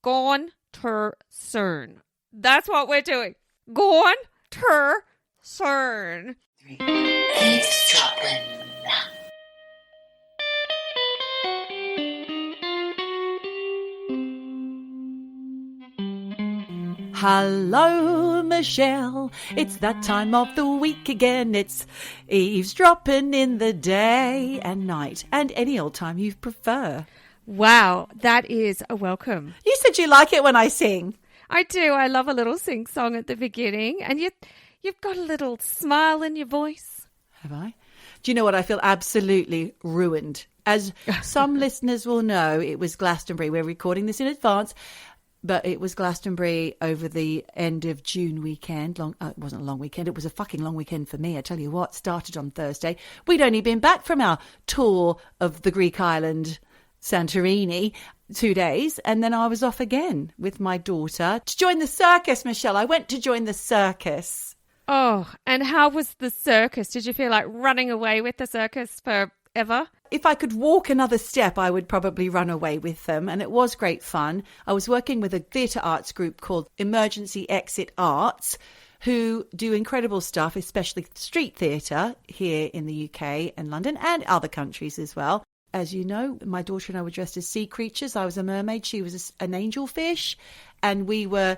Gone ter cern. That's what we're doing. Gone ter cern. Eavesdroppin. Hello, Michelle. It's that time of the week again. It's eavesdropping in the day and night and any old time you prefer. Wow, that is a welcome. You said you like it when I sing. I do. I love a little sing song at the beginning, and you've got a little smile in your voice. Have I? Do you know what? I feel absolutely ruined. As some listeners will know, it was Glastonbury. We're recording this in advance. But it was Glastonbury over the end of June weekend. It wasn't a long weekend. It was a fucking long weekend for me. I tell you what, started on Thursday. We'd only been back from our tour of the Greek island, Santorini, 2 days. And then I was off again with my daughter to join the circus, Michelle. I went to join the circus. Oh, and how was the circus? Did you feel like running away with the circus forever? If I could walk another step, I would probably run away with them. And it was great fun. I was working with a theatre arts group called Emergency Exit Arts, who do incredible stuff, especially street theatre here in the UK and London and other countries as well. As you know, my daughter and I were dressed as sea creatures. I was a mermaid. She was an angelfish. And we were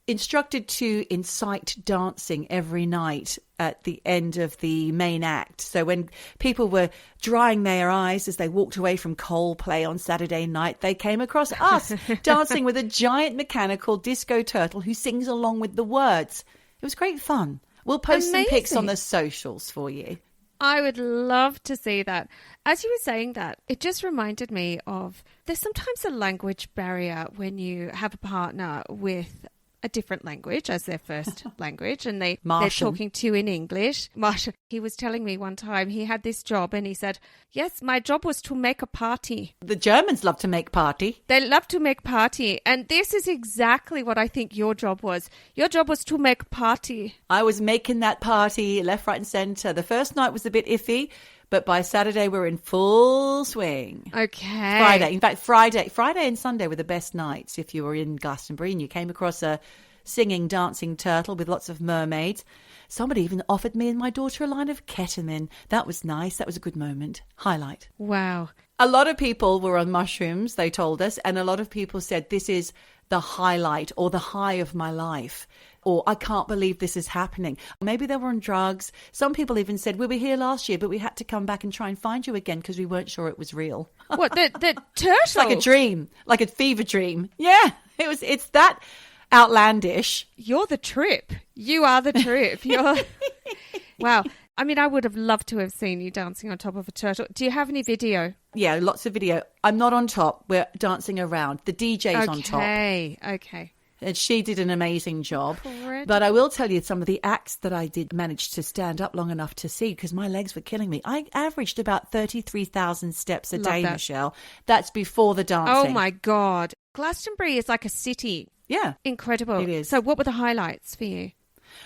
instructed to incite dancing every night at the end of the main act. So when people were drying their eyes as they walked away from Coldplay on Saturday night, they came across us dancing with a giant mechanical disco turtle who sings along with the words. It was great fun. We'll post some pics on the socials for you. I would love to see that. As you were saying that, it just reminded me of there's sometimes a language barrier when you have a partner with a different language as their first language, and they're talking to you in English. Martian, he was telling me one time he had this job and he said, yes, my job was to make a party. The Germans love to make party. They love to make party. And this is exactly what I think your job was. Your job was to make party. I was making that party left, right and centre. The first night was a bit iffy, but by Saturday we're in full swing. Okay. Friday. In fact, Friday and Sunday were the best nights if you were in Glastonbury and you came across a singing, dancing turtle with lots of mermaids. Somebody even offered me and my daughter a line of ketamine. That was nice. That was a good moment. Highlight. Wow. A lot of people were on mushrooms, they told us, and a lot of people said this is the highlight or the high of my life. Or I can't believe this is happening. Maybe they were on drugs. Some people even said, we were here last year, but we had to come back and try and find you again because we weren't sure it was real. What, the turtle? It's like a dream, like a fever dream. Yeah, it's that outlandish. You're the trip. You are the trip. Wow. I mean, I would have loved to have seen you dancing on top of a turtle. Do you have any video? Yeah, lots of video. I'm not on top. We're dancing around. The DJ's on top. Okay. And she did an amazing job. Correct. But I will tell you some of the acts that I did manage to stand up long enough to see because my legs were killing me. I averaged about 33,000 steps a day, Michelle. That's before the dancing. Oh, my God. Glastonbury is like a city. Yeah. Incredible. It is. So what were the highlights for you?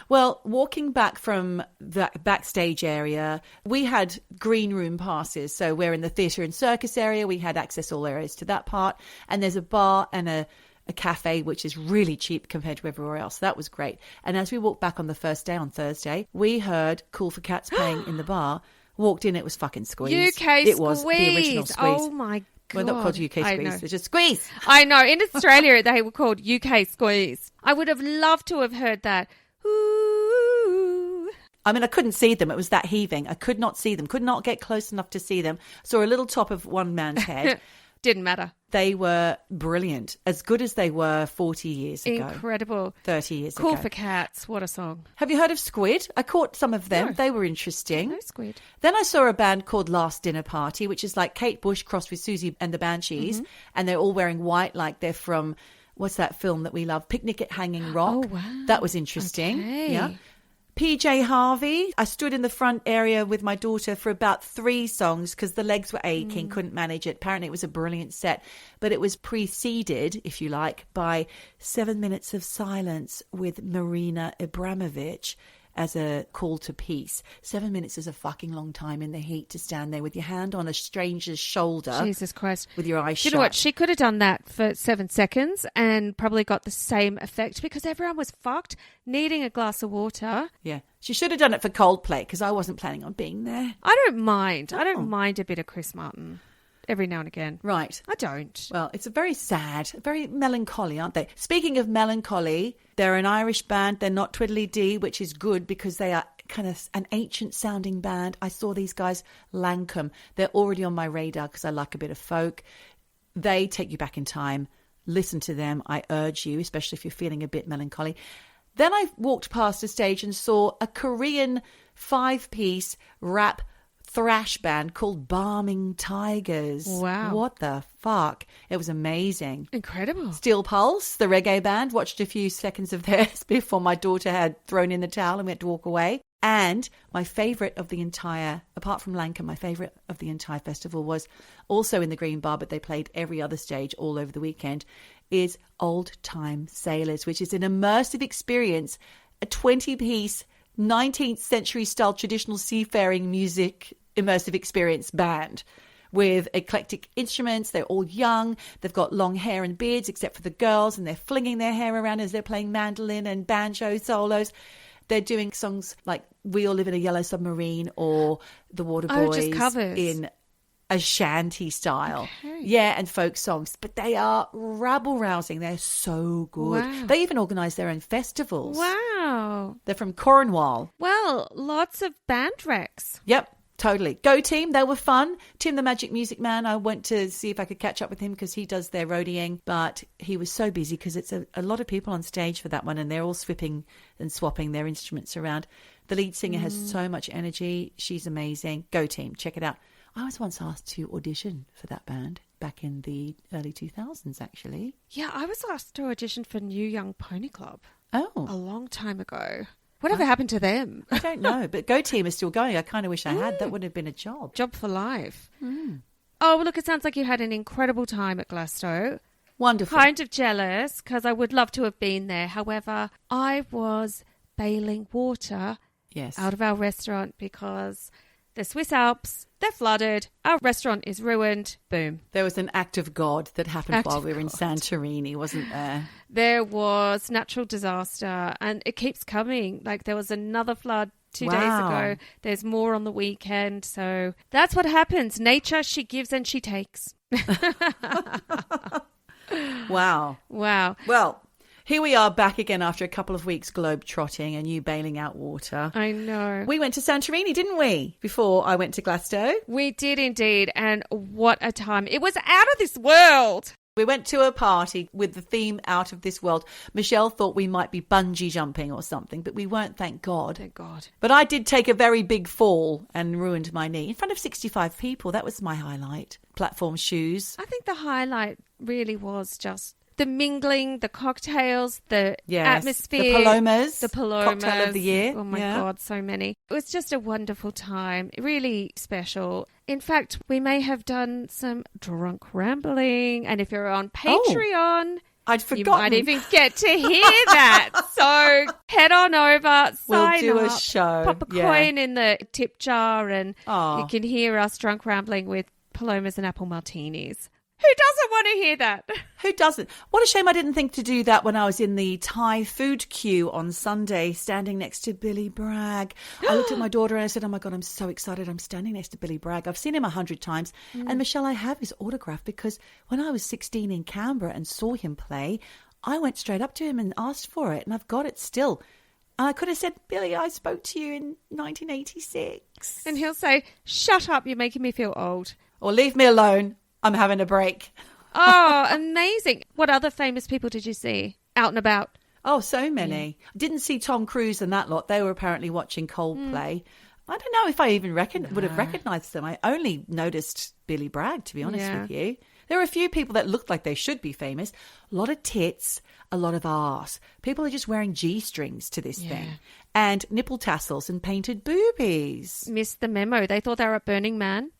Well, walking back from the backstage area, we had green room passes. So we're in the theatre and circus area. We had access all areas to that part. And there's a bar and a cafe, which is really cheap compared to everywhere else. That was great. And as we walked back on the first day, on Thursday, we heard Cool for Cats playing in the bar. Walked in, it was fucking Squeeze. UK It was the original Squeeze. Oh, my God. Well, not called UK Squeeze. They're just Squeeze. I know. In Australia, they were called UK Squeeze. I would have loved to have heard that. Ooh. I mean, I couldn't see them. It was that heaving. I could not see them. Could not get close enough to see them. Saw a little top of one man's head. Didn't matter. They were brilliant. As good as they were 40 years ago. Incredible. 30 years Cool ago. Cool for Cats. What a song. Have you heard of Squid? I caught some of them. No. They were interesting. No Squid. Then I saw a band called Last Dinner Party, which is like Kate Bush crossed with Susie and the Banshees. Mm-hmm. And they're all wearing white like they're from, what's that film that we love? Picnic at Hanging Rock. Oh, wow. That was interesting. Okay. Yeah. PJ Harvey. I stood in the front area with my daughter for about 3 songs because the legs were aching, couldn't manage it. Apparently it was a brilliant set, but it was preceded, if you like, by 7 minutes of silence with Marina Abramovic. as a call to peace. 7 minutes is a fucking long time in the heat to stand there with your hand on a stranger's shoulder. Jesus Christ. With your eyes shut. You know what? She could have done that for 7 seconds and probably got the same effect because everyone was fucked, needing a glass of water. Yeah. She should have done it for Coldplay because I wasn't planning on being there. I don't mind. I Oh. don't mind a bit of Chris Martin every now and again. Right. I don't. Well, it's a very sad, very melancholy, aren't they? Speaking of melancholy, they're an Irish band. They're not Twiddly-Dee, which is good because they are kind of an ancient-sounding band. I saw these guys, Lankum. They're already on my radar because I like a bit of folk. They take you back in time. Listen to them. I urge you, especially if you're feeling a bit melancholy. Then I walked past a stage and saw a Korean 5-piece rap thrash band called Barming Tigers. Wow. What the fuck? It was amazing. Incredible. Steel Pulse, the reggae band, watched a few seconds of theirs before my daughter had thrown in the towel and we had to walk away. And my favourite of the entire, apart from Lanka, my favourite of the entire festival was also in the Green Bar, but they played every other stage all over the weekend, is Old Time Sailors, which is an immersive experience, a 20-piece 19th century style traditional seafaring music immersive experience band with eclectic instruments. They're all young. They've got long hair and beards except for the girls, and they're flinging their hair around as they're playing mandolin and banjo solos. They're doing songs like We All Live in a Yellow Submarine or The Water Boys just covers. in a shanty style. Okay. Yeah, and folk songs. But they are rabble-rousing. They're so good. Wow. They even organise their own festivals. Wow. They're from Cornwall. Well, lots of band recs. Yep, totally. Go team, they were fun. Tim the Magic Music Man, I went to see if I could catch up with him because he does their roadieing, but he was so busy because it's a lot of people on stage for that one and they're all swapping and swapping their instruments around. The lead singer has so much energy. She's amazing. Go team, check it out. I was once asked to audition for that band back in the early 2000s, actually. Yeah, I was asked to audition for New Young Pony Club a Oh, long time ago. Whatever happened to them? I don't know, but Go Team is still going. I kind of wish I had. That would have been a job. Job for life. Oh, well, look, it sounds like you had an incredible time at Glasgow. Wonderful. Kind of jealous because I would love to have been there. However, I was bailing water Yes. out of our restaurant because the Swiss Alps, they're flooded. Our restaurant is ruined. Boom. There was an act of God that happened Act while of we were in God. Santorini, wasn't there? There was natural disaster and it keeps coming. Like there was another flood 2 days Wow. ago. There's more on the weekend. So that's what happens. Nature, she gives and she takes. Wow. Wow. Well, here we are back again after a couple of weeks globe trotting and you bailing out water. I know. We went to Santorini, didn't we? Before I went to Glasgow. We did indeed. And what a time. It was out of this world. We went to a party with the theme out of this world. Michelle thought we might be bungee jumping or something, but we weren't, thank God. Thank God. But I did take a very big fall and ruined my knee in front of 65 people. That was my highlight. Platform shoes. I think the highlight really was just the mingling, the cocktails, the Yes. atmosphere. The Palomas. The Palomas. Cocktail of the year. Oh my Yeah. God, so many. It was just a wonderful time. Really special. In fact, we may have done some drunk rambling. And if you're on Patreon, I'd you forgotten. might even get to hear that. So head on over, We'll sign do a up, show. pop a Yeah. coin in the tip jar, and Aw. you can hear us drunk rambling with Palomas and apple martinis. Who doesn't want to hear that? Who doesn't? What a shame I didn't think to do that when I was in the Thai food queue on Sunday, standing next to Billy Bragg. I looked at my daughter and I said, oh my God, I'm so excited. I'm standing next to Billy Bragg. I've seen him 100 times. And Michelle, I have his autograph because when I was 16 in Canberra and saw him play, I went straight up to him and asked for it. And I've got it still. And I could have said, Billy, I spoke to you in 1986. And he'll say, shut up, you're making me feel old. Or leave me alone. I'm having a break. Oh, amazing. What other famous people did you see out and about? Oh, so many. I didn't see Tom Cruise and that lot. They were apparently watching Coldplay. I don't know if I even would have recognised them. I only noticed Billy Bragg, to be honest Yeah. with you. There were a few people that looked like they should be famous. A lot of tits, a lot of arse. People are just wearing G-strings to this thing. And nipple tassels and painted boobies. Missed the memo. They thought they were at Burning Man.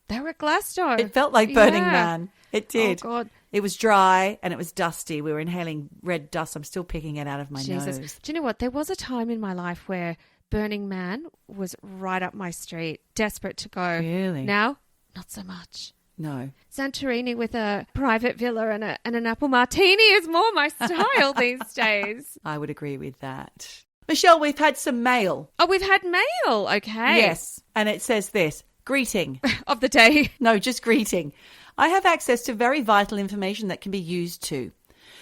They were at Glasgow. It felt like Burning Yeah. Man. It did. Oh, God. It was dry and it was dusty. We were inhaling red dust. I'm still picking it out of my Jesus. nose. Do you know what? There was a time in my life where Burning Man was right up my street. Desperate to go. Really? Now, not so much. No. Santorini with a private villa and an apple martini is more my style these days. I would agree with that. Michelle, we've had some mail. Oh, we've had mail. Okay. Yes. And it says this. Greeting. Of the day. No, just greeting. I have access to very vital information that can be used to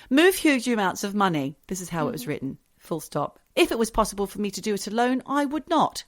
move huge amounts of money. This is how it was written. Full stop. If it was possible for me to do it alone, I would not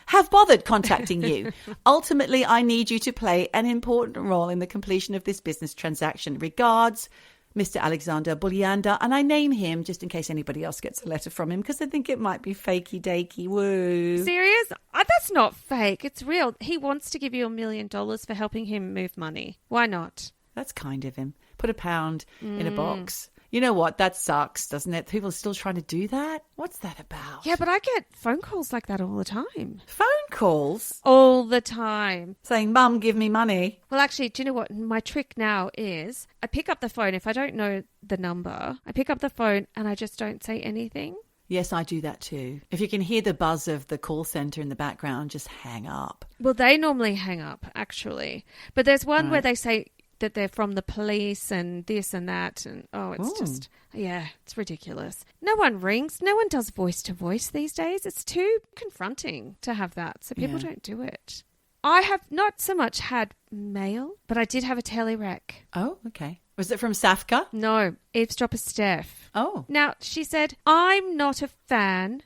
have bothered contacting you. Ultimately, I need you to play an important role in the completion of this business transaction. Regards, Mr. Alexander Bulliander, and I name him just in case anybody else gets a letter from him because I think it might be fakey-dakey. Woo. Serious? That's not fake. It's real. He wants to give you $1 million for helping him move money. Why not? That's kind of him. Put a pound in a box. You know what? That sucks, doesn't it? People are still trying to do that? What's that about? Yeah, but I get phone calls like that all the time. Phone calls? All the time. Saying, Mum, give me money. Well, actually, do you know what? My trick now is I pick up the phone. If I don't know the number, I pick up the phone and I just don't say anything. Yes, I do that too. If you can hear the buzz of the call centre in the background, just hang up. Well, they normally hang up, actually. But there's one where they say that they're from the police and this and that. And it's just, it's ridiculous. No one rings. No one does voice to voice these days. It's too confronting to have that. So people don't do it. I have not so much had mail, but I did have a telewreck. Oh, okay. Was it from Safka? No, Eavesdropper Steph. Oh. Now, she said, I'm not a fan,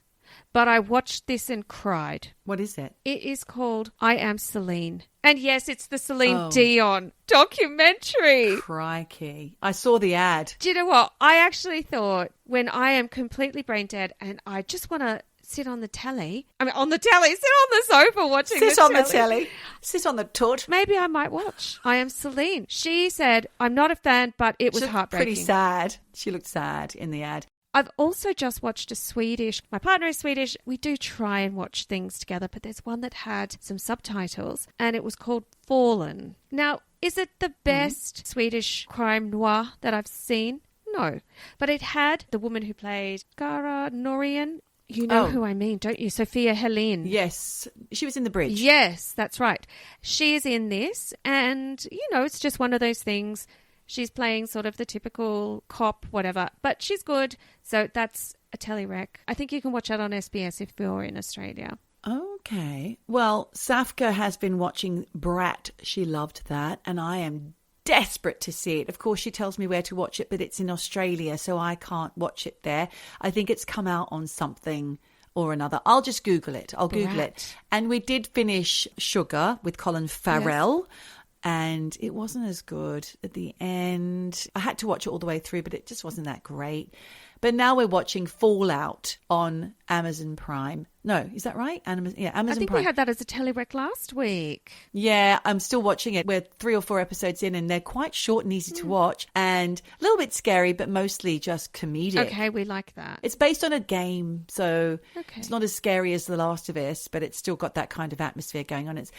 but I watched this and cried. What is it? It is called I Am Celine. And yes, it's the Celine Dion documentary. Crikey. I saw the ad. Do you know what? I actually thought when I am completely brain dead and I just want to sit on the telly. Sit on the sofa watching Sit on the telly. Sit on the toot. Maybe I might watch I Am Celine. She said, I'm not a fan, but it was heartbreaking. Pretty sad. She looked sad in the ad. I've also just watched a Swedish. My partner is Swedish. We do try and watch things together, but there's one that had some subtitles and it was called Fallen. Now, is it the best Swedish crime noir that I've seen? No. But it had the woman who played Gara Norien. You know who I mean, don't you? Sophia Helene. Yes. She was in The Bridge. Yes, that's right. She is in this and, it's just one of those things. She's playing sort of the typical cop, whatever, but she's good. So that's a telewreck. I think you can watch that on SBS if you're in Australia. Okay. Well, Safka has been watching Brat. She loved that. And I am desperate to see it. Of course, she tells me where to watch it, but it's in Australia, so I can't watch it there. I think it's come out on something or another. I'll just Google it. Google it. And we did finish Sugar with Colin Farrell. Yes. And it wasn't as good at the end. I had to watch it all the way through, but it just wasn't that great. But now we're watching Fallout on Amazon Prime. No, is that right? Amazon Prime. I think we had that as a telewreck last week. Yeah, I'm still watching it. We're 3 or 4 episodes in and they're quite short and easy to watch and a little bit scary, but mostly just comedic. Okay, we like that. It's based on a game, so it's not as scary as The Last of Us, but it's still got that kind of atmosphere going on. It's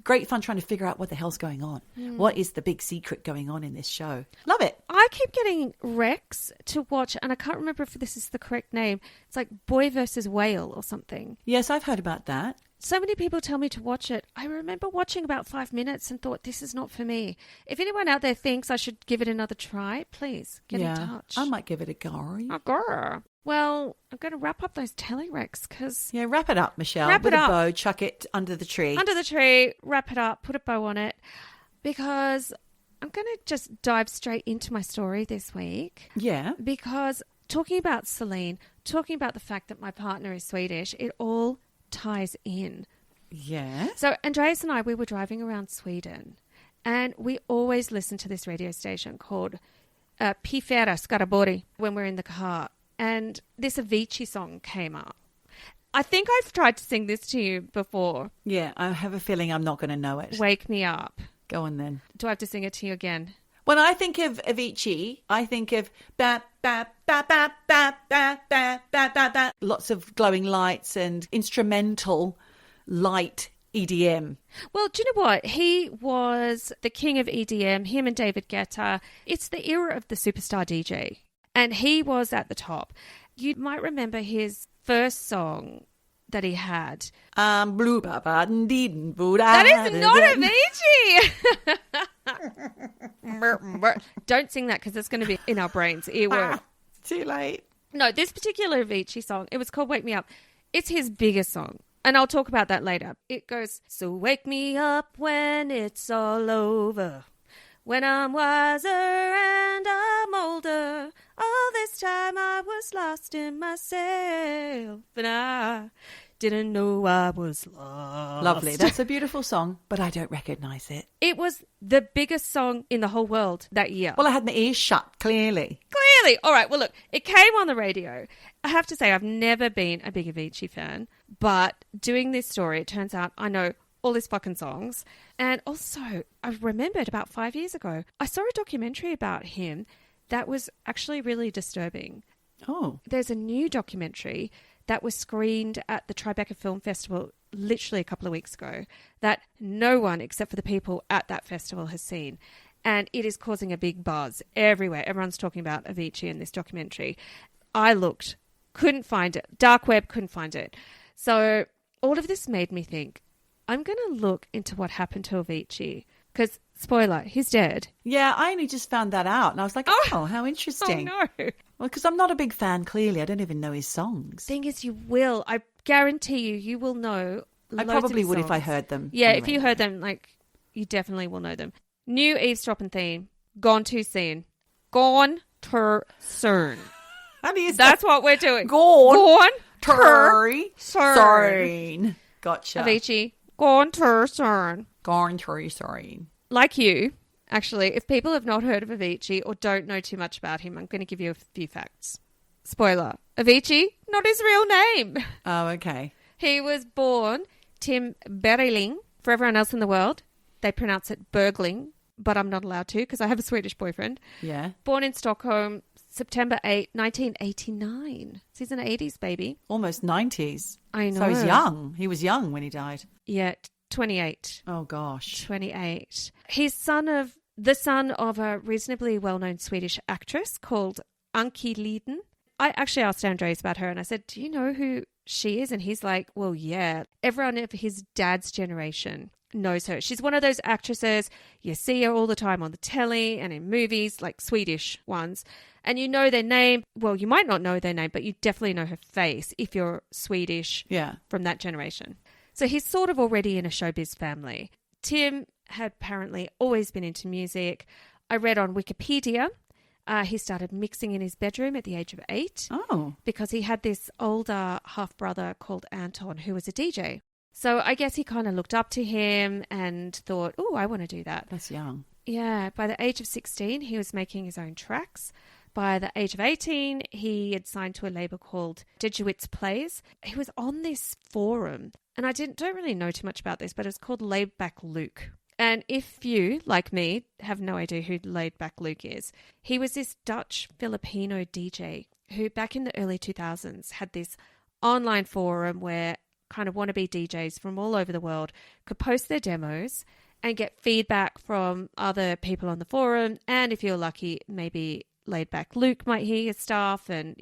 great fun trying to figure out what the hell's going on. What is the big secret going on in this show? Love it. I keep getting Rex to watch, and I can't remember if this is the correct name. It's like Boy versus Whale or something. Yes, I've heard about that. So many people tell me to watch it. I remember watching about 5 minutes and thought, this is not for me. If anyone out there thinks I should give it another try, please get in touch. I might give it a go. Well, I'm going to wrap up those telerecs because... Yeah, wrap it up, Michelle. Wrap it up. With a bow, chuck it under the tree. Under the tree, wrap it up, put a bow on it because I'm going to just dive straight into my story this week. Yeah. Because... talking about Celine, talking about the fact that my partner is Swedish, it all ties in. Yeah. So Andreas and I, we were driving around Sweden and we always listen to this radio station called Pifera Scarabori when we're in the car. And this Avicii song came up. I think I've tried to sing this to you before. Yeah, I have a feeling I'm not going to know it. Wake Me Up. Go on then. Do I have to sing it to you again? When I think of Avicii, I think of ba ba ba ba ba ba ba ba ba ba. Lots of glowing lights and instrumental light EDM. Well, do you know what? He was the king of EDM, him and David Guetta. It's the era of the superstar DJ. And he was at the top. You might remember his first song that he had. Blue Baba dee boo da. That is not Avicii. Don't sing that because it's going to be in our brains. Earworm. Too late. No, this particular Avicii song, it was called Wake Me Up. It's his biggest song. And I'll talk about that later. It goes, so wake me up when it's all over. When I'm wiser and I'm older. All this time I was lost in myself. And I didn't know I was lost. Lovely. That's a beautiful song, but I don't recognise it. It was the biggest song in the whole world that year. Well, I had my ears shut, clearly. Clearly. All right. Well, look, it came on the radio. I have to say, I've never been a big Avicii fan, but doing this story, it turns out I know all his fucking songs. And also, I remembered about 5 years ago, I saw a documentary about him that was actually really disturbing. Oh. There's a new documentary that was screened at the Tribeca Film Festival literally a couple of weeks ago that no one except for the people at that festival has seen. And it is causing a big buzz everywhere. Everyone's talking about Avicii in this documentary. I looked, couldn't find it. Dark web, couldn't find it. So all of this made me think, I'm going to look into what happened to Avicii. Because, spoiler, he's dead. Yeah, I only just found that out. And I was like, oh how interesting. Oh, no. Well, because I'm not a big fan, clearly. I don't even know his songs. Thing is, you will. I guarantee you will know I loads probably of his would if I songs. heard them. Yeah, anyway. if you heard them, you definitely will know them. New Eavesdroppin theme, Gone Too Soon. Gone Too Soon. How do you say That's what we're doing. Gone Too Soon. Gotcha. Avicii, Gone Too Soon. Gone too soon. Like you, actually, if people have not heard of Avicii or don't know too much about him, I'm going to give you a few facts. Spoiler, Avicii, not his real name. Oh, okay. He was born Tim Bergling. For everyone else in the world, they pronounce it Bergling, but I'm not allowed to because I have a Swedish boyfriend. Yeah. Born in Stockholm, September 8, 1989. So he's an 80s baby. Almost 90s. I know. So he's young. He was young when he died. Yeah, 28. Oh, gosh. 28. He's the son of a reasonably well-known Swedish actress called Anki Liden. I actually asked Andres about her and I said, do you know who she is? And he's like, well, yeah. Everyone of his dad's generation knows her. She's one of those actresses, you see her all the time on the telly and in movies, like Swedish ones. And you know their name. Well, you might not know their name, but you definitely know her face if you're Swedish from that generation. So he's sort of already in a showbiz family. Tim had apparently always been into music. I read on Wikipedia, he started mixing in his bedroom at the age of 8. Oh. Because he had this older half-brother called Anton who was a DJ. So I guess he kind of looked up to him and thought, oh, I want to do that. That's young. Yeah. By the age of 16, he was making his own tracks. By the age of 18, he had signed to a label called Jesuits Plays. He was on this forum, and I don't really know too much about this, but it's called Laid Back Luke. And if you, like me, have no idea who Laid Back Luke is, he was this Dutch Filipino DJ who back in the early 2000s had this online forum where kind of wannabe DJs from all over the world could post their demos and get feedback from other people on the forum. And if you're lucky, maybe Laid Back Luke might hear your stuff and,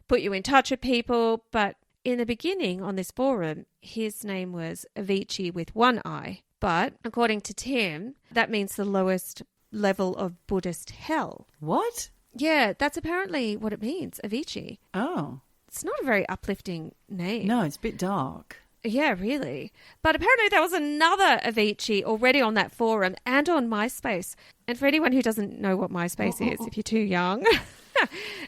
put you in touch with people. But in the beginning on this forum, his name was Avicii with one I. But according to Tim, that means the lowest level of Buddhist hell. What? Yeah, that's apparently what it means, Avicii. Oh. It's not a very uplifting name. No, it's a bit dark. Yeah, really. But apparently there was another Avicii already on that forum and on MySpace. And for anyone who doesn't know what MySpace is, if you're too young,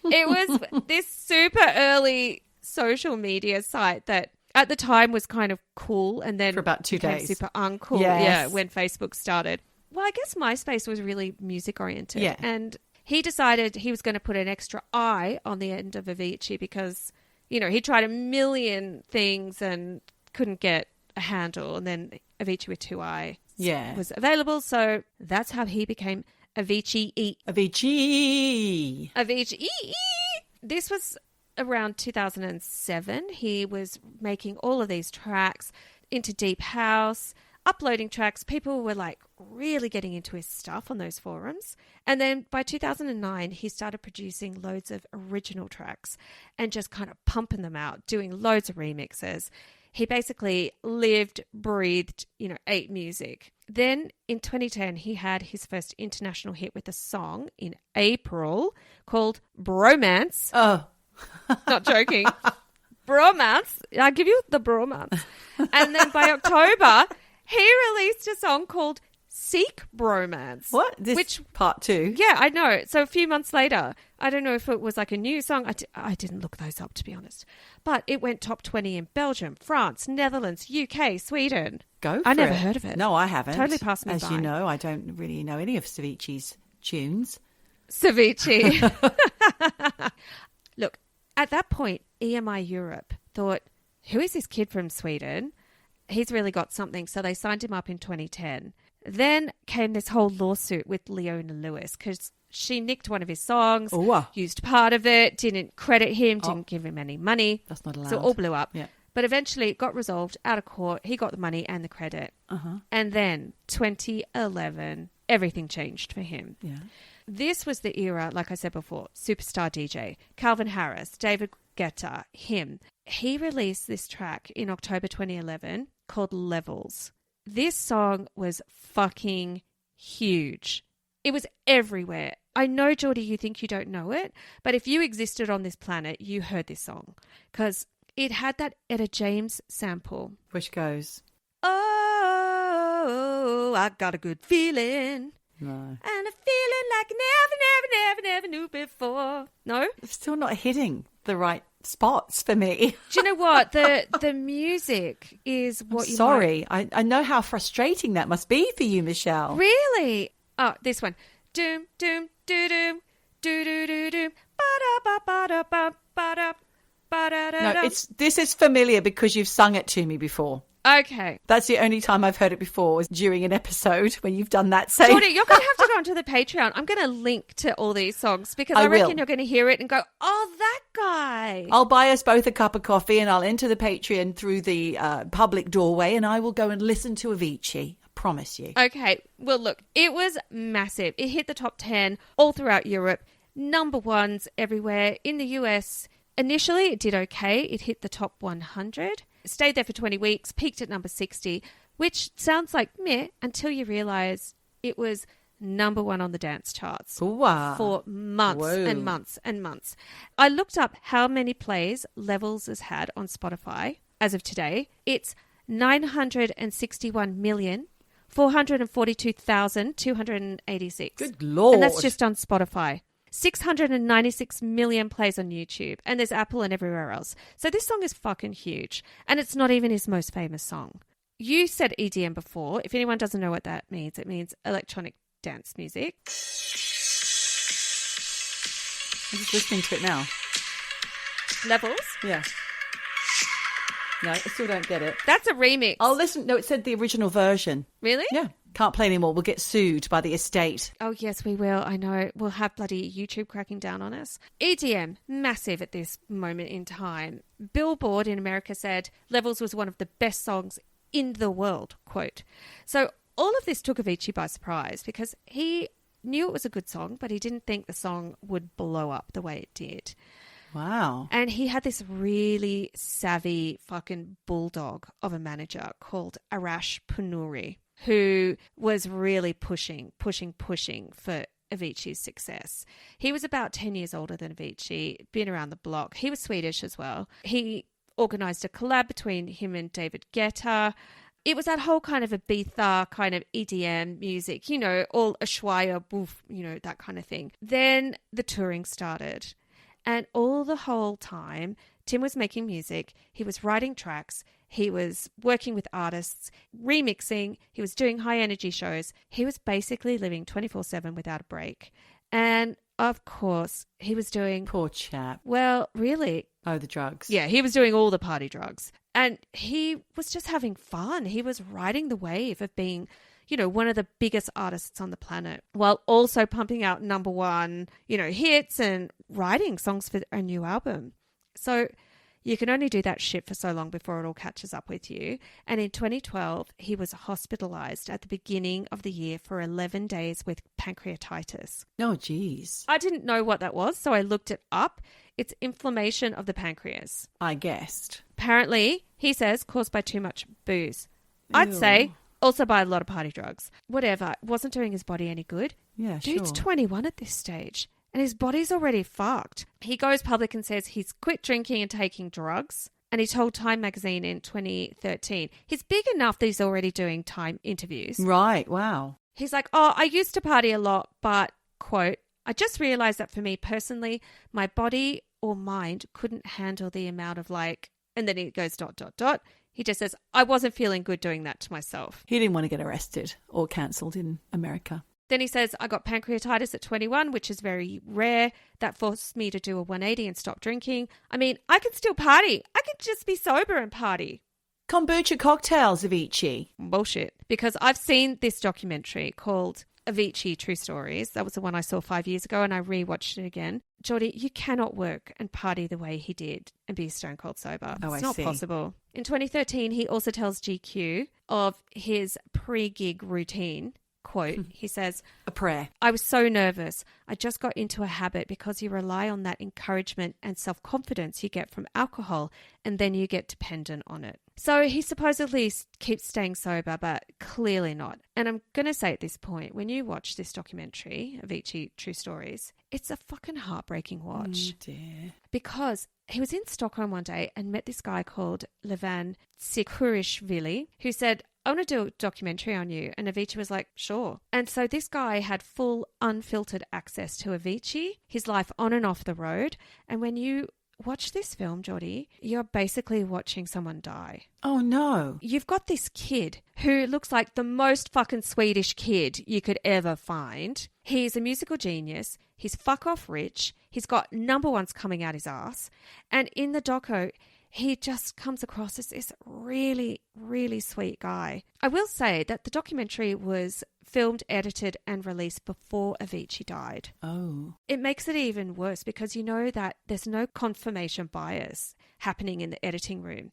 it was this super early social media site that at the time was kind of cool and then for about 2 became days. super uncool. Yes. Yeah, when Facebook started. Well, I guess MySpace was really music oriented. Yeah. And he decided he was going to put an extra I on the end of Avicii because, he tried a million things and couldn't get a handle. And then Avicii with 2 I was available. So that's how he became Avicii. Avicii. Avicii. This was around 2007. He was making all of these tracks into deep house, uploading tracks. People were like really getting into his stuff on those forums. And then by 2009, he started producing loads of original tracks and just kind of pumping them out, doing loads of remixes. He basically lived, breathed, ate music. Then in 2010, he had his first international hit with a song in April called Bromance. Oh. Not joking. Bromance. I'll give you the bromance. And then by October, he released a song called Seek Bromance. What? Which part 2? Yeah, I know. So a few months later, I don't know if it was like a new song. I didn't look those up, to be honest. But it went top 20 in Belgium, France, Netherlands, UK, Sweden. Go for I never it. heard of it. No, I haven't. Totally passed me As by. you know, I don't really know any of Avicii's tunes. Avicii. Look, at that point, EMI Europe thought, who is this kid from Sweden? He's really got something. So they signed him up in 2010. Then came this whole lawsuit with Leona Lewis because she nicked one of his songs, used part of it, didn't credit him, didn't give him any money. That's not allowed. So it all blew up. Yeah. But eventually it got resolved out of court. He got the money and the credit. And then 2011, everything changed for him. Yeah. This was the era, like I said before, superstar DJ, Calvin Harris, David Guetta, him. He released this track in October 2011 called Levels. This song was fucking huge. It was everywhere. I know, Geordie, you think you don't know it, but if you existed on this planet, you heard this song because it had that Etta James sample. Which goes? Oh, I got a good feeling. No. And a feeling like never knew before. No? It's still not hitting the right spots for me. Do you know what? The music is what you Sorry. I know how frustrating that must be for you, Michelle. Really? Oh, this one. Doom, doom, doo doom, doo doo doo doom. No, this is familiar because you've sung it to me before. Okay. That's the only time I've heard it before was during an episode when you've done that. So, Geordie, you're going to have to go onto the Patreon. I'm going to link to all these songs because I reckon you're going to hear it and go, oh, that guy. I'll buy us both a cup of coffee and I'll enter the Patreon through the public doorway and I will go and listen to Avicii. I promise you. Okay. Well, look, it was massive. It hit the top 10 all throughout Europe. Number ones everywhere. In the US, initially it did okay. It hit the top 100. Stayed there for 20 weeks, peaked at number 60, which sounds like meh until you realise it was number 1 on the dance charts for months and months and months. I looked up how many plays Levels has had on Spotify as of today. It's 961,442,286. Good Lord. And that's just on Spotify. 696 million plays on YouTube, and there's Apple and everywhere else. So this song is fucking huge, and it's not even his most famous song. You said EDM before. If anyone doesn't know what that means, it means electronic dance music. I'm just listening to it now. Levels? Yeah. No, I still don't get it. That's a remix. I'll listen. No, it said the original version. Really? Yeah. Can't play anymore. We'll get sued by the estate. Oh, yes, we will. I know. We'll have bloody YouTube cracking down on us. EDM, massive at this moment in time. Billboard in America said Levels was one of the best songs in the world, quote. So all of this took Avicii by surprise because he knew it was a good song, but he didn't think the song would blow up the way it did. Wow. And he had this really savvy fucking bulldog of a manager called Arash Punuri, who was really pushing for Avicii's success. He was about 10 years older than Avicii, been around the block. He was Swedish as well. He organised a collab between him and David Guetta. It was that whole kind of Ibiza kind of EDM music, you know, all Ushuaia, boof, you know, that kind of thing. Then the touring started. And all the whole time, Tim was making music. He was writing tracks. He was working with artists, remixing. He was doing high energy shows. He was basically living 24/7 without a break. And of course, he was doing... Poor chap. Well, really... Oh, the drugs. Yeah, he was doing all the party drugs. And he was just having fun. He was riding the wave of being, you know, one of the biggest artists on the planet while also pumping out #1, you know, hits and writing songs for a new album. So You can only do that shit for so long before it all catches up with you. And in 2012, he was hospitalized at the beginning of the year for 11 days with pancreatitis. Oh, geez. I didn't know what that was, so I looked it up. It's inflammation of the pancreas. I guessed. Apparently, he says, caused by too much booze. I'd say also by a lot of party drugs. Whatever. It wasn't doing his body any good. Yeah, Dude's sure. 21 at this stage. And his body's already fucked. He goes public and says he's quit drinking and taking drugs. And he told Time magazine in 2013, he's big enough that he's already doing Time interviews. Right, wow. He's like, oh, I used to party a lot, but, quote, I just realized that for me personally, my body or mind couldn't handle the amount of like, and then he goes ... He just says, I wasn't feeling good doing that to myself. He didn't want to get arrested or cancelled in America. Then he says, I got pancreatitis at 21, which is very rare. That forced me to do a 180 and stop drinking. I mean, I can still party. I can just be sober and party. Kombucha cocktails, Avicii. Bullshit. Because I've seen this documentary called Avicii True Stories. That was the one I saw 5 years ago and I rewatched it again. Geordie, you cannot work and party the way he did and be stone cold sober. Oh, it's I not see. possible. In 2013, he also tells GQ of his pre-gig routine. Quote, he says, A prayer. I was so nervous. I just got into a habit because you rely on that encouragement and self-confidence you get from alcohol and then you get dependent on it. So he supposedly keeps staying sober, but clearly not. And I'm going to say at this point, when you watch this documentary, Avicii True Stories, it's a fucking heartbreaking watch. Oh, dear. Because he was in Stockholm one day and met this guy called Levan Sikurishvili who said, I want to do a documentary on you. And Avicii was like, sure. And so this guy had full unfiltered access to Avicii, his life on and off the road. And when you watch this film, Geordie, you're basically watching someone die. Oh, no. You've got this kid who looks like the most fucking Swedish kid you could ever find. He's a musical genius. He's fuck off rich. He's got number ones coming out his ass. And in the doco, he just comes across as this really, really sweet guy. I will say that the documentary was filmed, edited and released before Avicii died. Oh. It makes it even worse because you know that there's no confirmation bias happening in the editing room.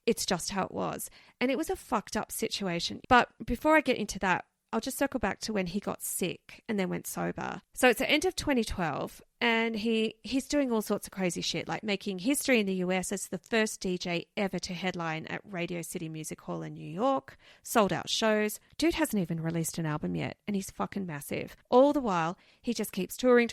It's just how it was. And it was a fucked up situation. But before I get into that, I'll just circle back to when he got sick and then went sober. So it's the end of 2012 and he's doing all sorts of crazy shit, like making history in the US as the first DJ ever to headline at Radio City Music Hall in New York, sold out shows. Dude hasn't even released an album yet and he's fucking massive. All the while, he just keeps touring.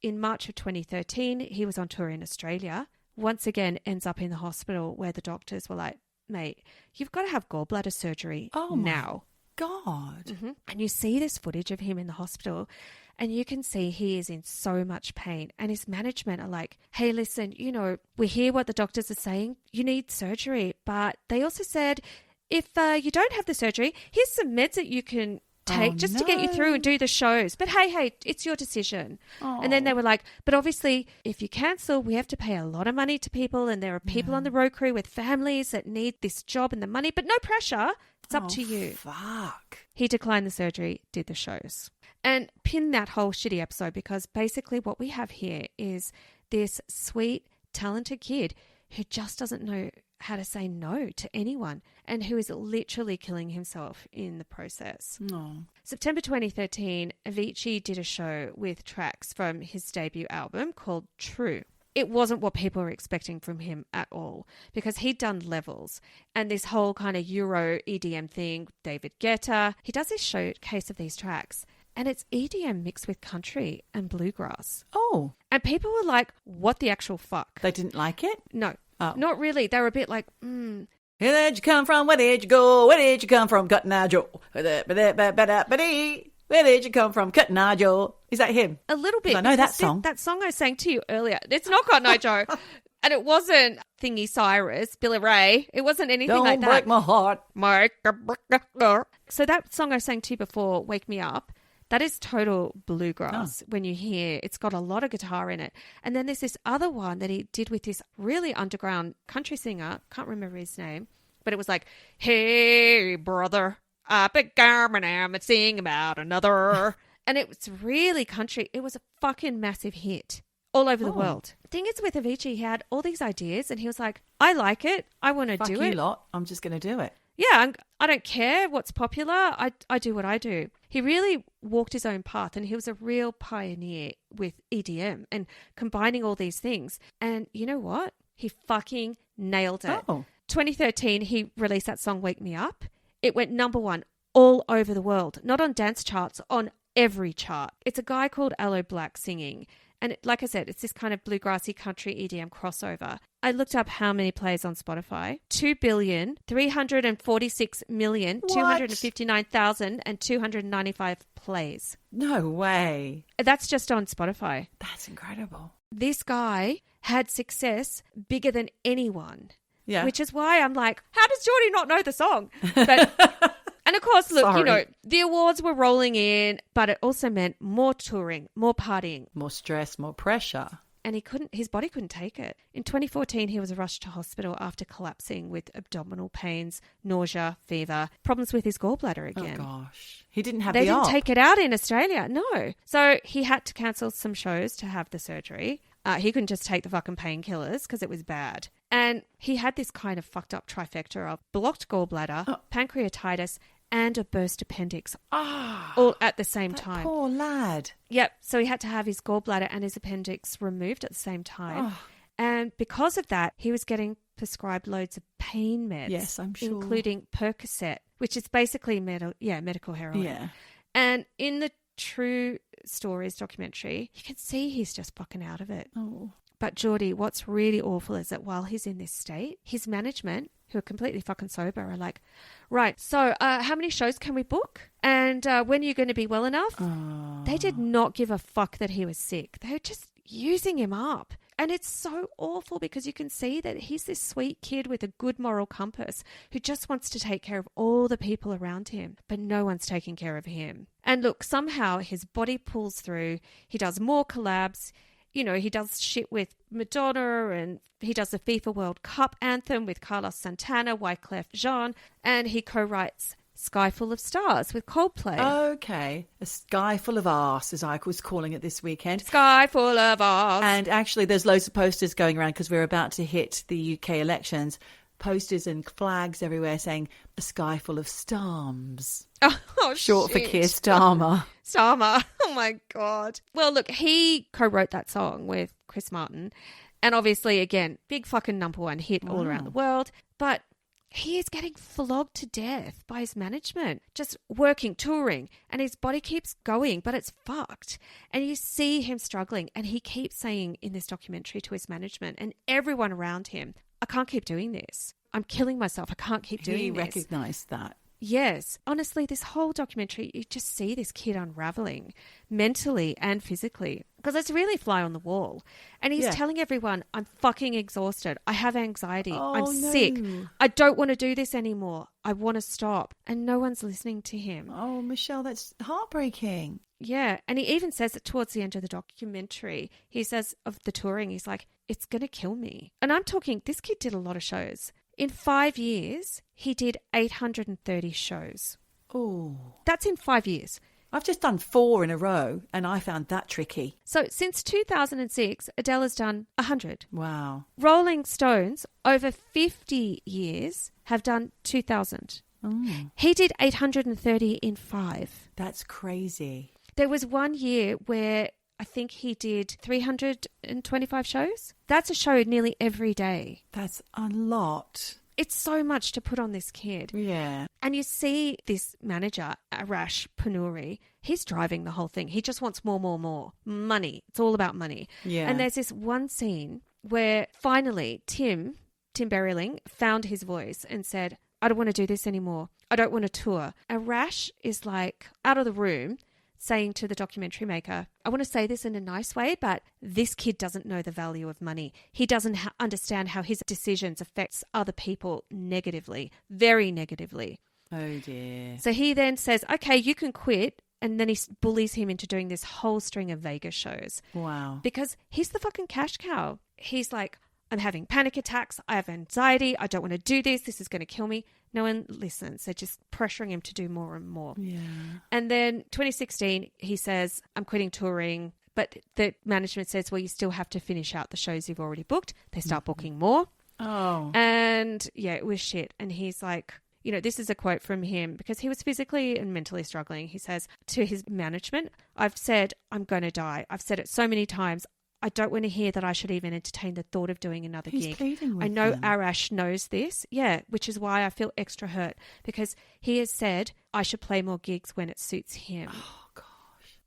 In March of 2013, he was on tour in Australia. Once again, ends up in the hospital where the doctors were like, mate, you've got to have gallbladder surgery now. God. Mm-hmm. And you see this footage of him in the hospital and you can see he is in so much pain and his management are like, hey, listen, you know, we hear what the doctors are saying. You need surgery. But they also said, if you don't have the surgery, here's some meds that you can take to get you through and do the shows. But hey, it's your decision. Oh. And then they were like, but obviously if you cancel, we have to pay a lot of money to people and there are people on the road crew with families that need this job and the money, but no pressure. It's up to you. Fuck. He declined the surgery, did the shows. And pin that whole shitty episode because basically what we have here is this sweet, talented kid who just doesn't know how to say no to anyone and who is literally killing himself in the process. No. September 2013, Avicii did a show with tracks from his debut album called True. It wasn't what people were expecting from him at all because he'd done Levels and this whole kind of Euro EDM thing, David Guetta. He does this showcase of these tracks and it's EDM mixed with country and bluegrass. Oh. And people were like, what the actual fuck? They didn't like it? No, not really. They were a bit like, Where did you come from? Where did you go? Where did you come from? Cutting Eye Joe. Where did you come from? Cutting Eye Joe. Is that him? A little bit. I know that song. That song I sang to you earlier. It's not Cotton Eye Joe. And it wasn't Thingy Cyrus, Billy Ray. It wasn't anything like that. Don't break my heart. So that song I sang to you before, Wake Me Up, that is total bluegrass. When you hear, it's got a lot of guitar in it. And then there's this other one that he did with this really underground country singer. Can't remember his name. But it was like, hey, brother, up at Garmingham and sing about another. And it was really country. It was a fucking massive hit all over the world. thing is with Avicii, he had all these ideas and he was like, I like it. I want to Fuck do you it. lot. I'm just going to do it. Yeah, I don't care what's popular. I do what I do. He really walked his own path and he was a real pioneer with EDM and combining all these things. And you know what? He fucking nailed it. Oh. 2013, he released that song, Wake Me Up. It went #1 all over the world, not on dance charts, on every chart. It's a guy called Aloe Black singing. And like I said, it's this kind of bluegrassy country EDM crossover. I looked up how many plays on Spotify. 2,346,259,295 plays. No way. That's just on Spotify. That's incredible. This guy had success bigger than anyone. Yeah. Which is why I'm like, how does Geordie not know the song? But and of course, look, Sorry. you know, the awards were rolling in, but it also meant more touring, more partying. More stress, more pressure. And his body couldn't take it. In 2014, he was rushed to hospital after collapsing with abdominal pains, nausea, fever, problems with his gallbladder again. Oh, gosh. He didn't have They the didn't op. take it out in Australia, no. So he had to cancel some shows to have the surgery. He couldn't just take the fucking painkillers because it was bad. And he had this kind of fucked up trifecta of blocked gallbladder, pancreatitis, and a burst appendix all at the same time. Poor lad. Yep. So he had to have his gallbladder and his appendix removed at the same time. And because of that, he was getting prescribed loads of pain meds. Yes, I'm sure. Including Percocet, which is basically medical heroin. Yeah. And in the True Stories documentary, you can see he's just fucking out of it. Oh. But Geordie, what's really awful is that while he's in this state, his management, who are completely fucking sober, are like, right, so how many shows can we book? And when are you going to be well enough? Oh. They did not give a fuck that he was sick. They were just using him up. And it's so awful because you can see that he's this sweet kid with a good moral compass who just wants to take care of all the people around him, but no one's taking care of him. And look, somehow his body pulls through. He does more collabs. You know, he does shit with Madonna and he does the FIFA World Cup anthem with Carlos Santana, Wyclef Jean, and he co-writes Sky Full of Stars with Coldplay. Okay. A sky full of arse, as I was calling it this weekend. Sky Full of Stars. And actually, there's loads of posters going around because we're about to hit the UK elections. Posters and flags everywhere saying a sky full of stars. Oh, Short for shit. Keir Starmer. Starmer. Oh, my God. Well, look, he co-wrote that song with Chris Martin. And obviously, again, big fucking #1 hit all around the world. But he is getting flogged to death by his management, just working, touring, and his body keeps going, but it's fucked. And you see him struggling, and he keeps saying in this documentary to his management and everyone around him, I can't keep doing this. I'm killing myself. I can't keep doing He this. recognised that. Yes. Honestly, this whole documentary, you just see this kid unraveling mentally and physically because it's really fly on the wall. And he's telling everyone, I'm fucking exhausted. I have anxiety. I'm sick. I don't want to do this anymore. I want to stop. And no one's listening to him. Oh, Michelle, that's heartbreaking. Yeah. And he even says it towards the end of the documentary. He says of the touring, he's like, it's going to kill me. And I'm talking, this kid did a lot of shows. In 5 years, he did 830 shows. Oh. That's in 5 years. I've just done 4 in a row and I found that tricky. So since 2006, Adele has done 100. Wow. Rolling Stones, over 50 years, have done 2,000. Oh. He did 830 in 5. That's crazy. There was 1 year where I think he did 325 shows. That's a show nearly every day. That's a lot. It's so much to put on this kid. Yeah. And you see this manager, Arash Panuri, he's driving the whole thing. He just wants more. Money. It's all about money. Yeah. And there's this one scene where finally Tim Bergling found his voice and said, I don't want to do this anymore. I don't want to tour. Arash is like out of the room saying to the documentary maker, I want to say this in a nice way, but this kid doesn't know the value of money. He doesn't understand how his decisions affects other people negatively, very negatively. Oh, dear. So he then says, okay, you can quit. And then he bullies him into doing this whole string of Vegas shows. Wow. Because he's the fucking cash cow. He's like, I'm having panic attacks. I have anxiety. I don't want to do this. This is going to kill me. No one listens. They're just pressuring him to do more and more. Yeah. And then 2016, he says, I'm quitting touring. But the management says, well, you still have to finish out the shows you've already booked. They start booking more. Oh. And yeah, it was shit. And he's like, you know, this is a quote from him because he was physically and mentally struggling. He says to his management, I've said I'm going to die. I've said it so many times. I don't want to hear that I should even entertain the thought of doing another He's gig. pleading with I know them. Arash knows this. Yeah, which is why I feel extra hurt because he has said I should play more gigs when it suits him. Oh, gosh.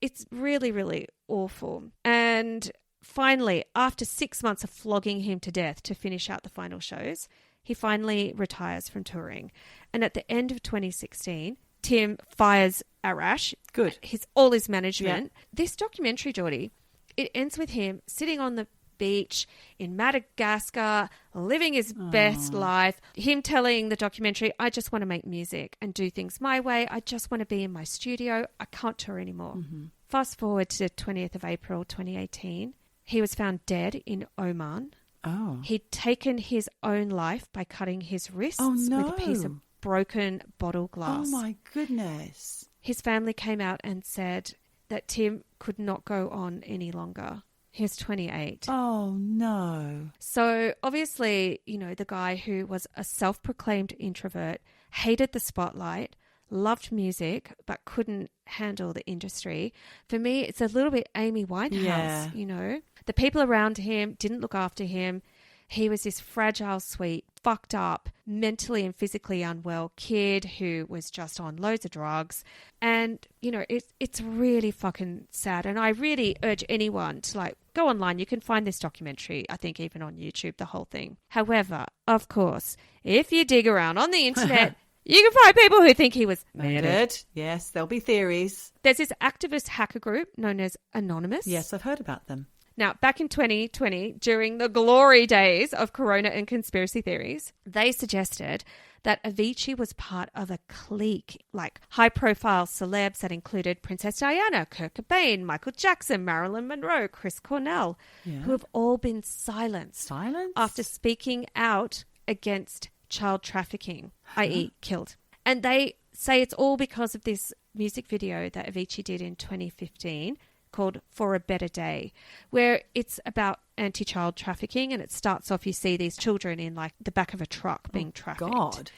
It's really, really awful. And finally, after 6 months of flogging him to death to finish out the final shows, he finally retires from touring. And at the end of 2016, Tim fires Arash. Good. All his management. Yeah. This documentary, Geordie, it ends with him sitting on the beach in Madagascar, living his best life. Him telling the documentary, I just want to make music and do things my way. I just want to be in my studio. I can't tour anymore. Mm-hmm. Fast forward to 20th of April 2018. He was found dead in Oman. Oh. He'd taken his own life by cutting his wrists with a piece of broken bottle glass. Oh, my goodness. His family came out and said that Tim could not go on any longer. He was 28. Oh, no. So obviously, you know, the guy who was a self-proclaimed introvert, hated the spotlight, loved music, but couldn't handle the industry. For me, it's a little bit Amy Winehouse, you know. The people around him didn't look after him. He was this fragile, sweet, fucked up, mentally and physically unwell kid who was just on loads of drugs. And, you know, it's really fucking sad. And I really urge anyone to, like, go online. You can find this documentary, I think, even on YouTube, the whole thing. However, of course, if you dig around on the internet, you can find people who think he was murdered. Yes, there'll be theories. There's this activist hacker group known as Anonymous. Yes, I've heard about them. Now, back in 2020, during the glory days of Corona and conspiracy theories, they suggested that Avicii was part of a clique, like high-profile celebs that included Princess Diana, Kurt Cobain, Michael Jackson, Marilyn Monroe, Chris Cornell, who have all been silenced after speaking out against child trafficking, i.e. killed. And they say it's all because of this music video that Avicii did in 2015 called For a Better Day, where it's about anti-child trafficking, and it starts off, you see these children in like the back of a truck being trafficked. God.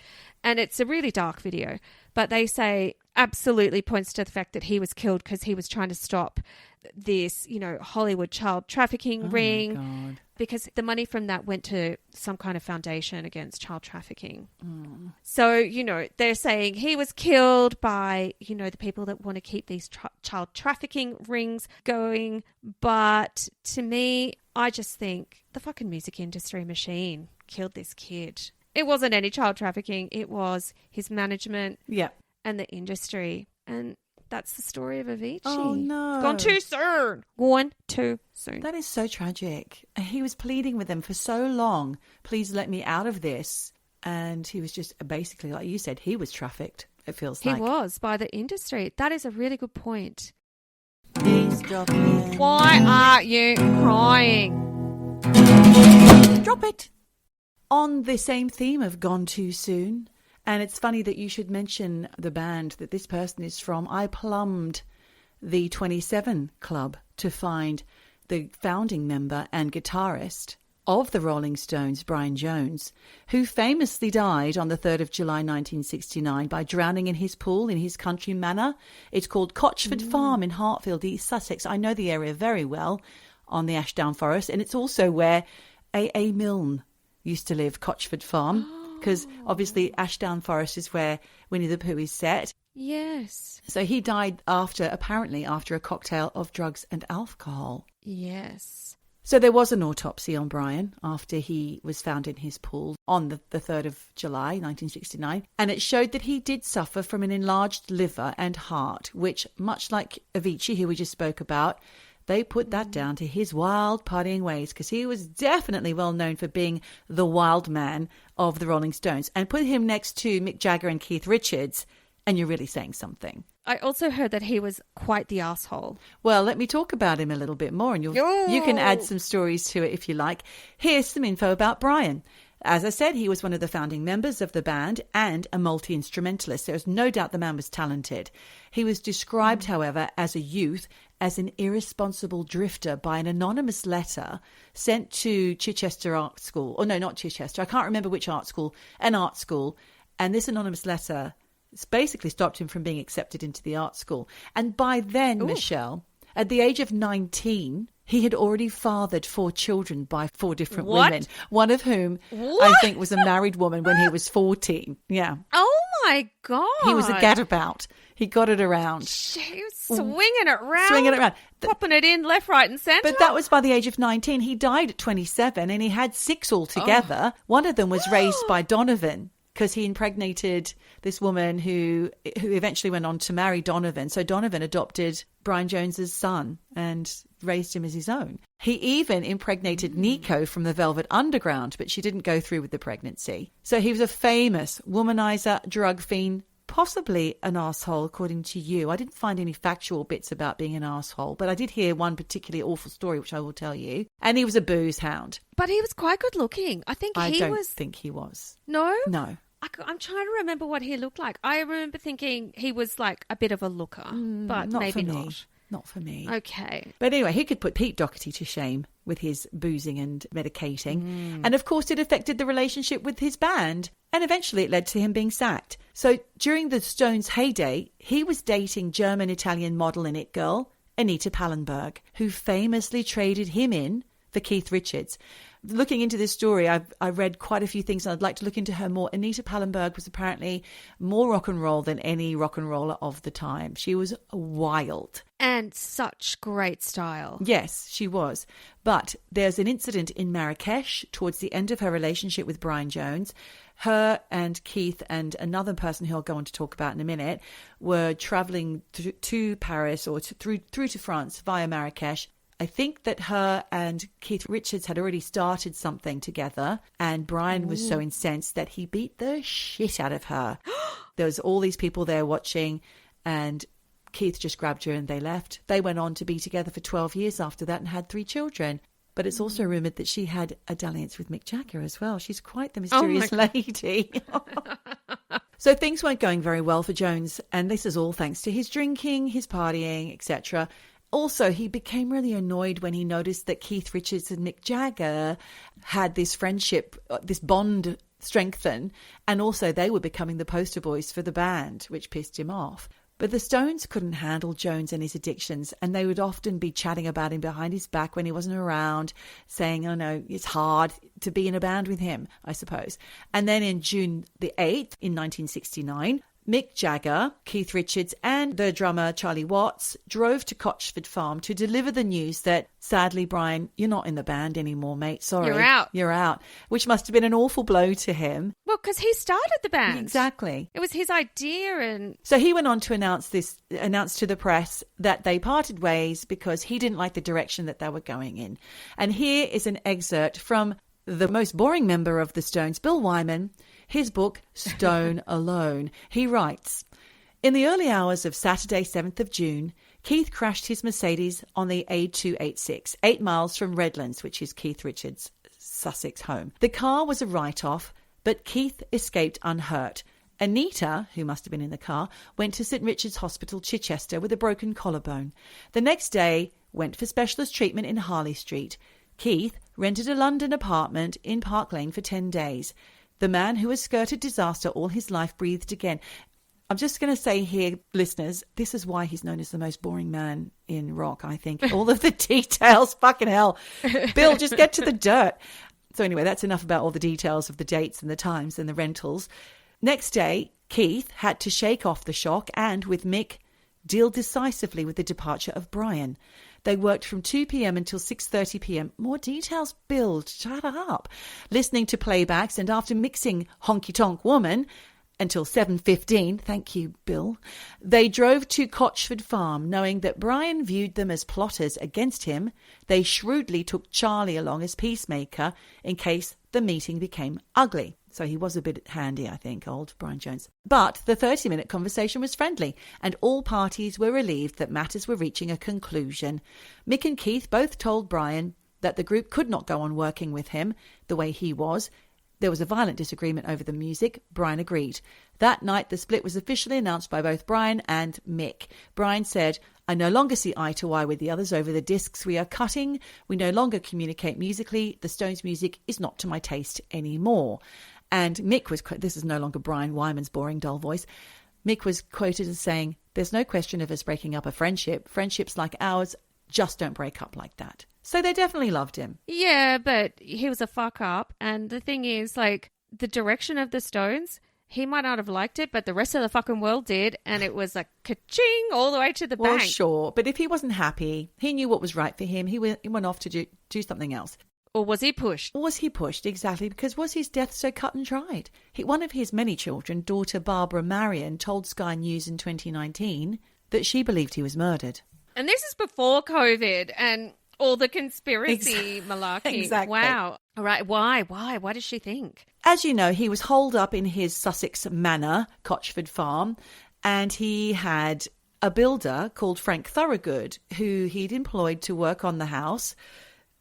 And it's a really dark video, but they say absolutely points to the fact that he was killed because he was trying to stop this, you know, Hollywood child trafficking ring. My God. Because the money from that went to some kind of foundation against child trafficking. So, you know, they're saying he was killed by, you know, the people that want to keep these child trafficking rings going. But to me, I just think the fucking music industry machine killed this kid. It wasn't any child trafficking. It was his management and the industry. And that's the story of Avicii. Oh, no. Gone too soon. Gone too soon. That is so tragic. He was pleading with them for so long. Please let me out of this. And he was just basically, like you said, he was trafficked, it feels like. He was by the industry. That is a really good point. Eavesdroppin. Why are you crying? Drop it. On the same theme of Gone Too Soon, and it's funny that you should mention the band that this person is from. I plumbed the 27 Club to find the founding member and guitarist of the Rolling Stones, Brian Jones, who famously died on the 3rd of July 1969 by drowning in his pool in his country manor. It's called Cotchford Farm in Hartfield, East Sussex. I know the area very well on the Ashdown Forest, and it's also where A.A. Milne used to live, Cotchford Farm, because obviously Ashdown Forest is where Winnie the Pooh is set. Yes. So he died apparently after a cocktail of drugs and alcohol. Yes. So there was an autopsy on Brian after he was found in his pool on the 3rd of July 1969, and it showed that he did suffer from an enlarged liver and heart, which, much like Avicii, who we just spoke about, they put that down to his wild partying ways, because he was definitely well known for being the wild man of the Rolling Stones. And put him next to Mick Jagger and Keith Richards, and you're really saying something. I also heard that he was quite the asshole. Well, let me talk about him a little bit more, and you can add some stories to it if you like. Here's some info about Brian. As I said, he was one of the founding members of the band and a multi-instrumentalist. There's no doubt the man was talented. He was described, however, as a youth, as an irresponsible drifter by an anonymous letter sent to Chichester Art School. Oh, no, not Chichester. I can't remember which art school. An art school. And this anonymous letter basically stopped him from being accepted into the art school. And by then, Michelle, at the age of 19, he had already fathered 4 children by 4 different women, one of whom I think was a married woman when he was 14. Yeah. Oh, my God. He was a gadabout. He got it around. He was swinging it round. Swinging it around. Popping it in left, right and centre. But that was by the age of 19. He died at 27 and he had 6 altogether. One of them was raised by Donovan, because he impregnated this woman who eventually went on to marry Donovan. So Donovan adopted Brian Jones's son and raised him as his own. He even impregnated Nico from the Velvet Underground, but she didn't go through with the pregnancy. So he was a famous womanizer, drug fiend, possibly an arsehole, according to you. I didn't find any factual bits about being an arsehole, but I did hear one particularly awful story, which I will tell you. And he was a booze hound. But he was quite good looking. I don't think he was. No? No. I'm trying to remember what he looked like. I remember thinking he was like a bit of a looker, but maybe not. Not for me. Okay. But anyway, he could put Pete Doherty to shame with his boozing and medicating. And of course, it affected the relationship with his band. And eventually it led to him being sacked. So during the Stones' heyday, he was dating German-Italian model and it girl, Anita Pallenberg, who famously traded him in for Keith Richards. Looking into this story, I read quite a few things and I'd like to look into her more. Anita Pallenberg was apparently more rock and roll than any rock and roller of the time. She was wild. And such great style. Yes, she was. But there's an incident in Marrakesh towards the end of her relationship with Brian Jones. Her and Keith and another person who I'll go on to talk about in a minute were traveling to Paris or through to France via Marrakesh. I think that her and Keith Richards had already started something together, and Brian was so incensed that he beat the shit out of her. There was all these people there watching, and Keith just grabbed her and they left. They went on to be together for 12 years after that and had 3 children. But it's also rumoured that she had a dalliance with Mick Jagger as well. She's quite the mysterious lady. So things weren't going very well for Jones, and this is all thanks to his drinking, his partying, etc. Also, he became really annoyed when he noticed that Keith Richards and Mick Jagger had this friendship, this bond strengthen, and also they were becoming the poster boys for the band, which pissed him off. But the Stones couldn't handle Jones and his addictions, and they would often be chatting about him behind his back when he wasn't around, saying, oh no, it's hard to be in a band with him, I suppose. And then in June the 8th in 1969, Mick Jagger, Keith Richards and the drummer Charlie Watts drove to Cotchford Farm to deliver the news that, sadly, Brian, you're not in the band anymore, mate. Sorry. You're out. Which must have been an awful blow to him. Well, because he started the band. Exactly. It was his idea. And so he went on to announce to the press that they parted ways because he didn't like the direction that they were going in. And here is an excerpt from the most boring member of the Stones, Bill Wyman, his book, Stone Alone. He writes, in the early hours of Saturday, 7th of June, Keith crashed his Mercedes on the A286, 8 miles from Redlands, which is Keith Richards' Sussex home. The car was a write-off, but Keith escaped unhurt. Anita, who must have been in the car, went to St Richard's Hospital, Chichester, with a broken collarbone. The next day, went for specialist treatment in Harley Street. Keith rented a London apartment in Park Lane for 10 days. The man who has skirted disaster all his life breathed again. I'm just going to say here, listeners, this is why he's known as the most boring man in rock, I think. All of the details, fucking hell. Bill, just get to the dirt. So anyway, that's enough about all the details of the dates and the times and the rentals. Next day, Keith had to shake off the shock and, with Mick, deal decisively with the departure of Brian. They worked from 2 p.m. until 6:30 p.m. More details, Bill. Shut up. Listening to playbacks, and after mixing Honky Tonk Woman until 7:15, thank you, Bill, they drove to Cotchford Farm, knowing that Brian viewed them as plotters against him. They shrewdly took Charlie along as peacemaker in case the meeting became ugly. So he was a bit handy, I think, old Brian Jones. But the 30-minute conversation was friendly, and all parties were relieved that matters were reaching a conclusion. Mick and Keith both told Brian that the group could not go on working with him the way he was, There was a violent disagreement over the music. Brian agreed. That night, the split was officially announced by both Brian and Mick. Brian said, "I no longer see eye to eye with the others over the discs we are cutting. We no longer communicate musically. The Stones' music is not to my taste anymore." And Mick was, this is no longer Brian Wyman's boring, dull voice. Mick was quoted as saying, "There's no question of us breaking up a friendship. Friendships like ours just don't break up like that." So they definitely loved him. Yeah, but he was a fuck up. And the thing is, like, the direction of the Stones, he might not have liked it, but the rest of the fucking world did. And it was like ka-ching all the way to the Well, bank. sure. But if he wasn't happy, he knew what was right for him. He went off to do something else. Or was he pushed? Was he pushed? Exactly. Because was his death so cut and dried? One of his many children, daughter Barbara Marion, told Sky News in 2019 that she believed he was murdered. And this is before COVID and all the conspiracy malarkey. Exactly. Wow. All right. Why? Why does she think? As you know, he was holed up in his Sussex manor, Cochford Farm, and he had a builder called Frank Thorogood, who he'd employed to work on the house,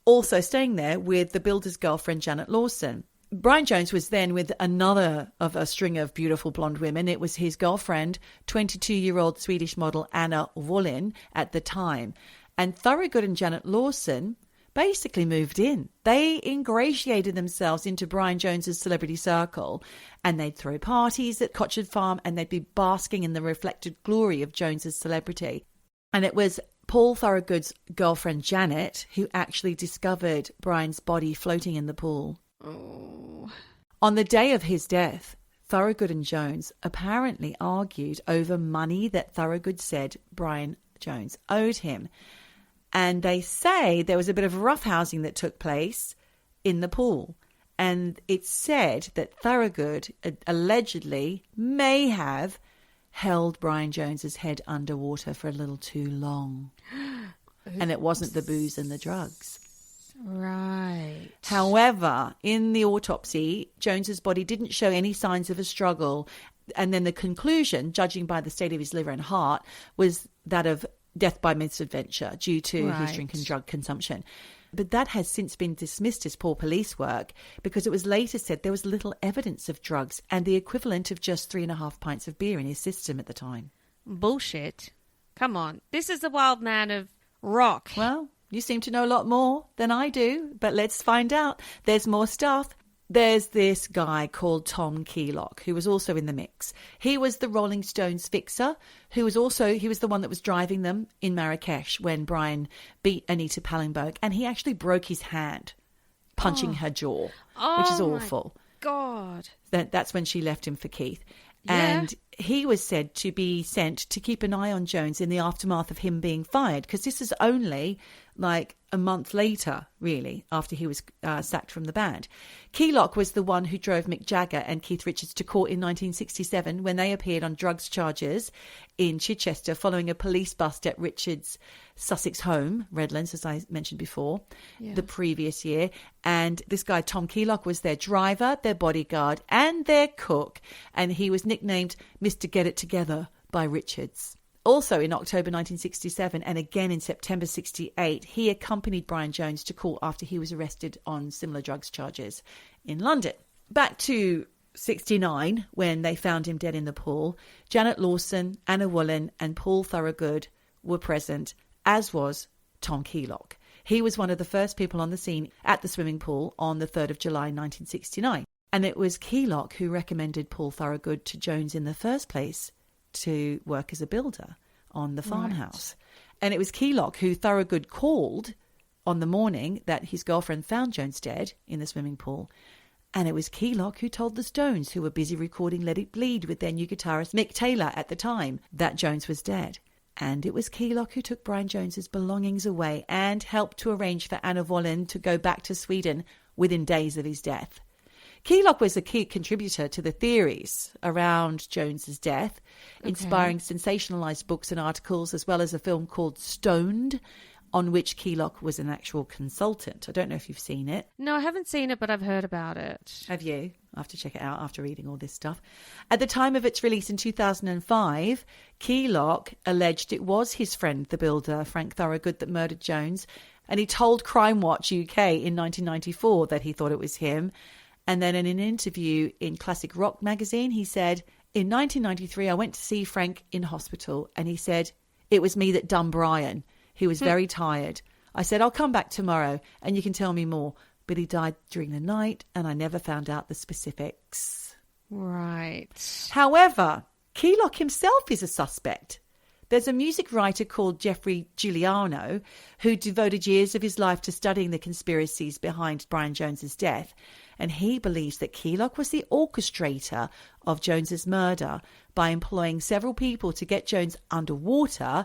also staying there with the builder's girlfriend, Janet Lawson. Brian Jones was then with another of a string of beautiful blonde women. It was his girlfriend, 22-year-old Swedish model Anna Wollin at the time. And Thorogood and Janet Lawson basically moved in. They ingratiated themselves into Brian Jones's celebrity circle, and they'd throw parties at Cochford Farm, and they'd be basking in the reflected glory of Jones's celebrity. And it was Paul Thorogood's girlfriend Janet who actually discovered Brian's body floating in the pool. Oh. On the day of his death, Thorogood and Jones apparently argued over money that Thorogood said Brian Jones owed him. And they say there was a bit of roughhousing that took place in the pool. And it's said that Thorogood allegedly may have held Brian Jones's head underwater for a little too long. And it wasn't the booze and the drugs. Right. However, in the autopsy, Jones's body didn't show any signs of a struggle. And then the conclusion, judging by the state of his liver and heart, was that of death by misadventure due to his drink and drug consumption. But that has since been dismissed as poor police work because it was later said there was little evidence of drugs and the equivalent of just 3.5 pints of beer in his system at the time. Bullshit. Come on. This is the wild man of rock. Well, you seem to know a lot more than I do, but let's find out. There's more stuff. There's this guy called Tom Keylock, who was also in the mix. He was the Rolling Stones fixer, he was the one that was driving them in Marrakesh when Brian beat Anita Pallenberg, and he actually broke his hand punching her jaw, which is awful. God. That's when she left him for Keith. Yeah. And he was said to be sent to keep an eye on Jones in the aftermath of him being fired, because this is only like a month later, really, after he was sacked from the band. Keylock was the one who drove Mick Jagger and Keith Richards to court in 1967 when they appeared on drugs charges in Chichester following a police bust at Richards' Sussex home, Redlands, as I mentioned before, the previous year. And this guy, Tom Keylock, was their driver, their bodyguard, and their cook. And he was nicknamed Mr. Get It Together by Richards. Also in October 1967 and again in September 68, he accompanied Brian Jones to court after he was arrested on similar drugs charges in London. Back to 69, when they found him dead in the pool, Janet Lawson, Anna Wollin and Paul Thorogood were present, as was Tom Keylock. He was one of the first people on the scene at the swimming pool on the 3rd of July 1969. And it was Keylock who recommended Paul Thorogood to Jones in the first place to work as a builder on the farmhouse. Right. And it was Keylock who Thorogood called on the morning that his girlfriend found Jones dead in the swimming pool. And it was Keylock who told the Stones, who were busy recording Let It Bleed with their new guitarist Mick Taylor at the time, that Jones was dead. And it was Keylock who took Brian Jones's belongings away and helped to arrange for Anna Wollin to go back to Sweden within days of his death. Keylock was a key contributor to the theories around Jones's death, inspiring sensationalized books and articles, as well as a film called Stoned, on which Keylock was an actual consultant. I don't know if you've seen it. No, I haven't seen it, but I've heard about it. Have you? I have to check it out after reading all this stuff. At the time of its release in 2005, Keylock alleged it was his friend, the builder, Frank Thorogood, that murdered Jones. And he told Crime Watch UK in 1994 that he thought it was him. And then in an interview in Classic Rock magazine, he said, in 1993, I went to see Frank in hospital, and he said, it was me that done Brian. He was very tired. I said, I'll come back tomorrow and you can tell me more. But he died during the night and I never found out the specifics. Right. However, Keylock himself is a suspect. There's a music writer called Jeffrey Giuliano who devoted years of his life to studying the conspiracies behind Brian Jones's death. And he believes that Keylock was the orchestrator of Jones's murder by employing several people to get Jones underwater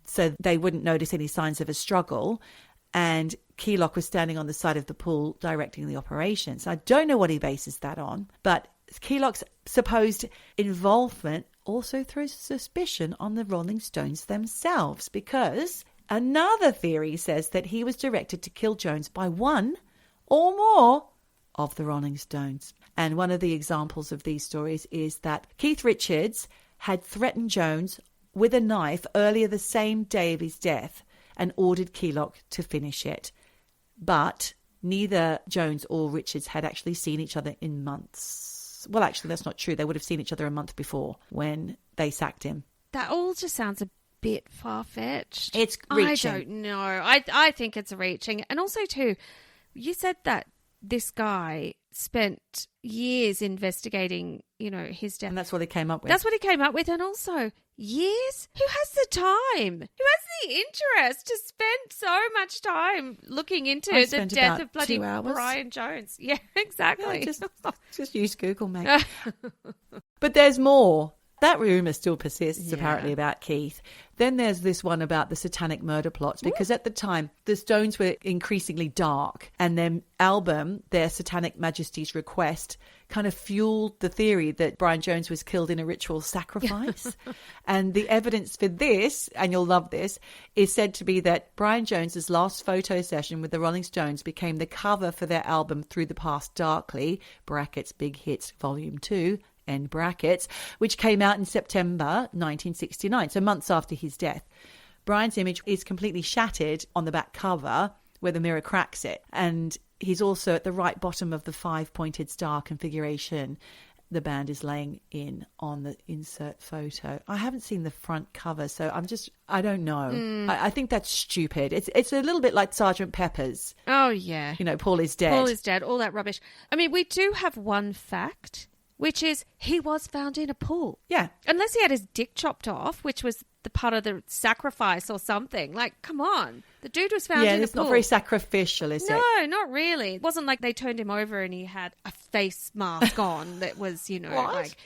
so they wouldn't notice any signs of a struggle. And Keylock was standing on the side of the pool directing the operation. So I don't know what he bases that on, but Keylock's supposed involvement also throws suspicion on the Rolling Stones themselves, because another theory says that he was directed to kill Jones by one or more of the Rolling Stones. And one of the examples of these stories is that Keith Richards had threatened Jones with a knife earlier the same day of his death and ordered Keylock to finish it. But neither Jones or Richards had actually seen each other in months. Well, actually, that's not true. They would have seen each other a month before when they sacked him. That all just sounds a bit far-fetched. It's reaching. I don't know. I think it's reaching. And also, too, you said that this guy spent years investigating, his death. And that's what he came up with. That's what he came up with. And also, years? Who has the time? Who has the interest to spend so much time looking into the death of bloody Brian Jones? Yeah, exactly. Yeah, just use Google, mate. But there's more. That rumour still persists, apparently, about Keith. Then there's this one about the satanic murder plots, because at the time, the Stones were increasingly dark, and their album, Their Satanic Majesty's Request, kind of fueled the theory that Brian Jones was killed in a ritual sacrifice. And the evidence for this, and you'll love this, is said to be that Brian Jones's last photo session with the Rolling Stones became the cover for their album Through the Past Darkly, brackets Big Hits Volume 2, end brackets, which came out in September 1969, so months after his death. Brian's image is completely shattered on the back cover where the mirror cracks it. And he's also at the right bottom of the 5-pointed star configuration the band is laying in on the insert photo. I haven't seen the front cover, so I don't know. I think that's stupid. It's a little bit like Sgt. Pepper's. Oh, yeah. Paul is dead. Paul is dead, all that rubbish. I mean, we do have one fact, which is he was found in a pool. Yeah. Unless he had his dick chopped off, which was the part of the sacrifice or something. Like, come on. The dude was found in a pool. Yeah, it's not very sacrificial, is it? No, not really. It wasn't like they turned him over and he had a face mask on that was, like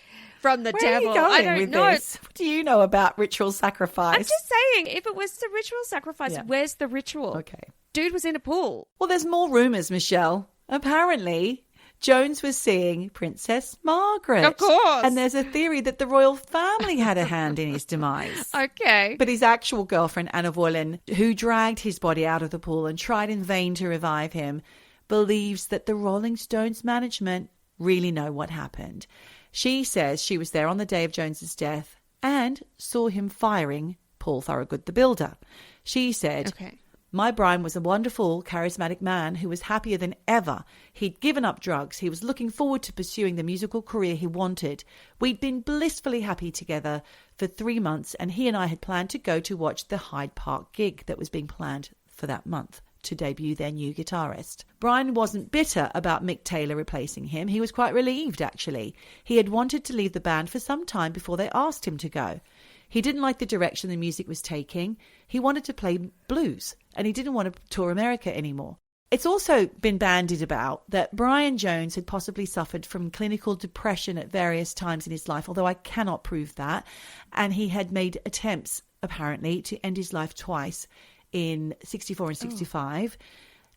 from the devil. Are you going I don't with know. This? What do you know about ritual sacrifice? I'm just saying, if it was the ritual sacrifice, where's the ritual? Okay. Dude was in a pool. Well, there's more rumours, Michelle. Apparently, Jones was seeing Princess Margaret. Of course. And there's a theory that the royal family had a hand in his demise. Okay. But his actual girlfriend, Anna Boleyn, who dragged his body out of the pool and tried in vain to revive him, believes that the Rolling Stones management really know what happened. She says she was there on the day of Jones's death and saw him firing Paul Thorogood, the builder. She said... Okay. My Brian was a wonderful, charismatic man who was happier than ever. He'd given up drugs. He was looking forward to pursuing the musical career he wanted. We'd been blissfully happy together for 3 months, and he and I had planned to go to watch the Hyde Park gig that was being planned for that month to debut their new guitarist. Brian wasn't bitter about Mick Taylor replacing him. He was quite relieved, actually. He had wanted to leave the band for some time before they asked him to go. He didn't like the direction the music was taking. He wanted to play blues, and he didn't want to tour America anymore. It's also been bandied about that Brian Jones had possibly suffered from clinical depression at various times in his life, although I cannot prove that. And he had made attempts, apparently, to end his life twice in 64 and 65.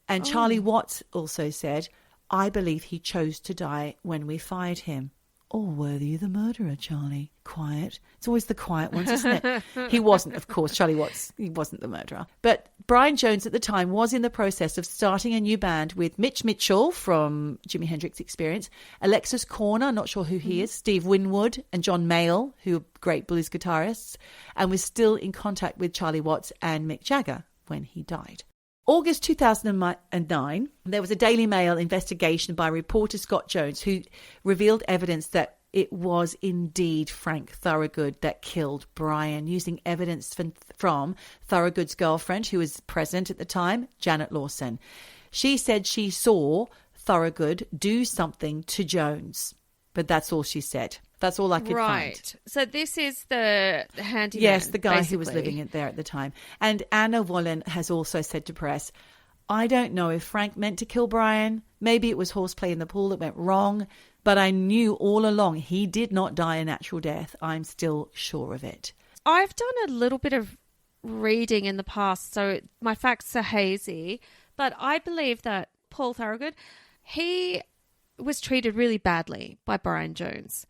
And Charlie Watts also said, I believe he chose to die when we fired him. All worthy of the murderer, Charlie. Quiet. It's always the quiet ones, isn't it? He wasn't, of course, Charlie Watts. He wasn't the murderer. But Brian Jones at the time was in the process of starting a new band with Mitch Mitchell from Jimi Hendrix Experience, Alexis Corner, not sure who he is, Steve Winwood and John Mayall, who are great blues guitarists, and was still in contact with Charlie Watts and Mick Jagger when he died. August 2009, there was a Daily Mail investigation by reporter Scott Jones who revealed evidence that it was indeed Frank Thorogood that killed Brian, using evidence from Thorogood's girlfriend, who was present at the time, Janet Lawson. She said she saw Thorogood do something to Jones, but that's all she said. That's all I could find. So this is the handyman. Yes, the guy basically. who was living in there at the time. And Anna Wallen has also said to press, I don't know if Frank meant to kill Brian. Maybe it was horseplay in the pool that went wrong. But I knew all along he did not die a natural death. I'm still sure of it. I've done a little bit of reading in the past, so my facts are hazy. But I believe that Paul Thorogood, he was treated really badly by Brian Jones.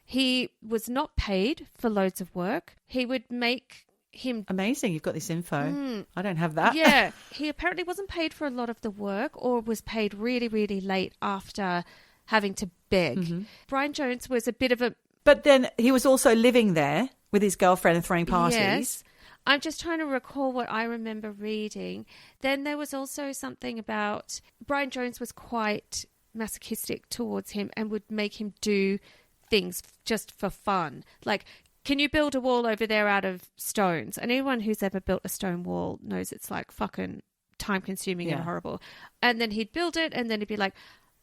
He was not paid for loads of work. He would make him... Amazing, you've got this info. I don't have that. Yeah, he apparently wasn't paid for a lot of the work, or was paid really, really late after having to beg. Brian Jones was a bit of a... But then he was also living there with his girlfriend and throwing parties. Yes. I'm just trying to recall what I remember reading. Then there was also something about Brian Jones was quite masochistic towards him and would make him do things just for fun. Like, can you build a wall over there out of stones? And anyone who's ever built a stone wall knows it's like fucking time consuming and horrible. And then he'd build it and then he'd be like,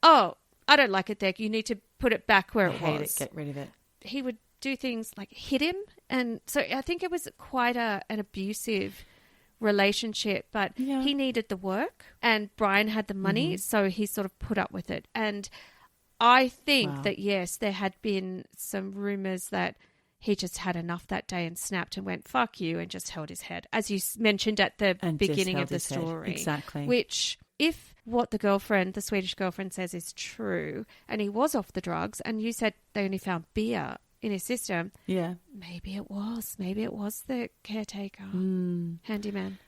oh, I don't like it there. You need to put it back where it hate was. it, get rid of it. He would do things like hit him. And so I think it was quite an abusive relationship, but he needed the work and Brian had the money, so he sort of put up with it. And I think that, yes, there had been some rumours that he just had enough that day and snapped and went, fuck you, and just held his head, as you mentioned at the beginning of the story. Exactly. Which, if what the Swedish girlfriend says is true, and he was off the drugs, and you said they only found beer in his system, maybe it was the caretaker, handyman.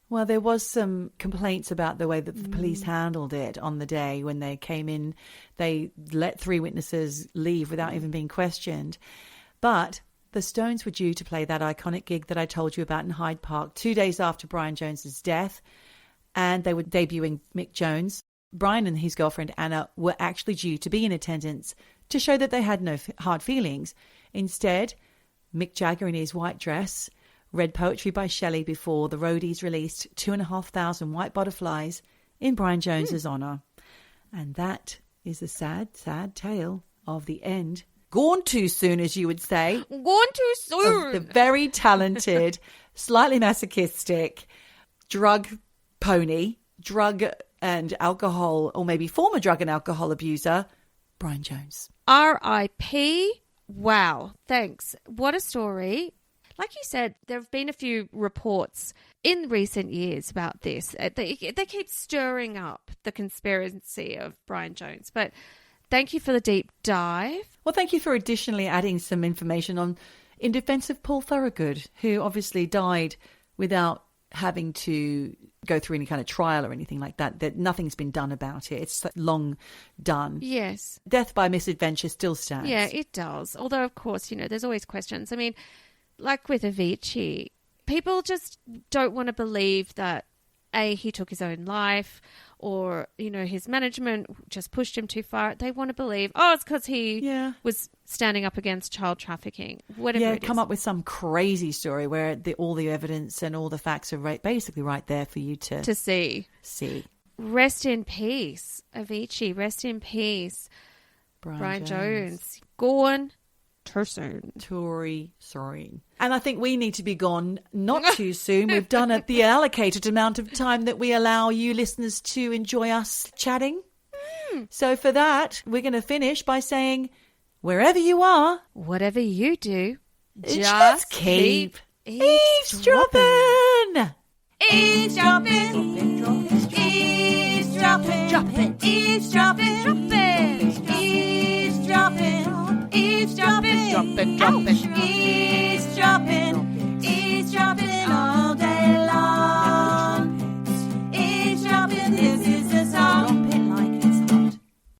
Well, there was some complaints about the way that the police handled it on the day when they came in. They let 3 witnesses leave without even being questioned. But the Stones were due to play that iconic gig that I told you about in Hyde Park 2 days after Brian Jones's death, and they were debuting Mick Jones. Brian and his girlfriend Anna were actually due to be in attendance to show that they had no hard feelings. Instead, Mick Jagger in his white dress read poetry by Shelley before the roadies released 2,500 white butterflies in Brian Jones's honour. And that is the sad, sad tale of the end. Gone too soon, as you would say. Gone too soon. Of the very talented, slightly masochistic, drug pony, drug and alcohol, or maybe former drug and alcohol abuser, Brian Jones. R.I.P. Wow. Thanks. What a story. Like you said, there have been a few reports in recent years about this. They keep stirring up the conspiracy of Brian Jones. But thank you for the deep dive. Well, thank you for additionally adding some information in defence of Paul Thorogood, who obviously died without having to go through any kind of trial or anything like that. That nothing's been done about it. It's long done. Yes. Death by misadventure still stands. Yeah, it does. Although, of course, there's always questions. I mean, like with Avicii, people just don't want to believe that, A, he took his own life, or, his management just pushed him too far. They want to believe, it's because he was standing up against child trafficking, whatever it is. Come up with some crazy story where all the evidence and all the facts are basically right there for you to see. Rest in peace, Avicii. Rest in peace, Brian Jones. GAWN. Too soon. And I think we need to be gone not too soon. We've done the allocated amount of time that we allow you listeners to enjoy us chatting. So for that, we're going to finish by saying, wherever you are, whatever you do, just keep eavesdropping. Eavesdropping. Eavesdropping. Eavesdropping. Eavesdropping.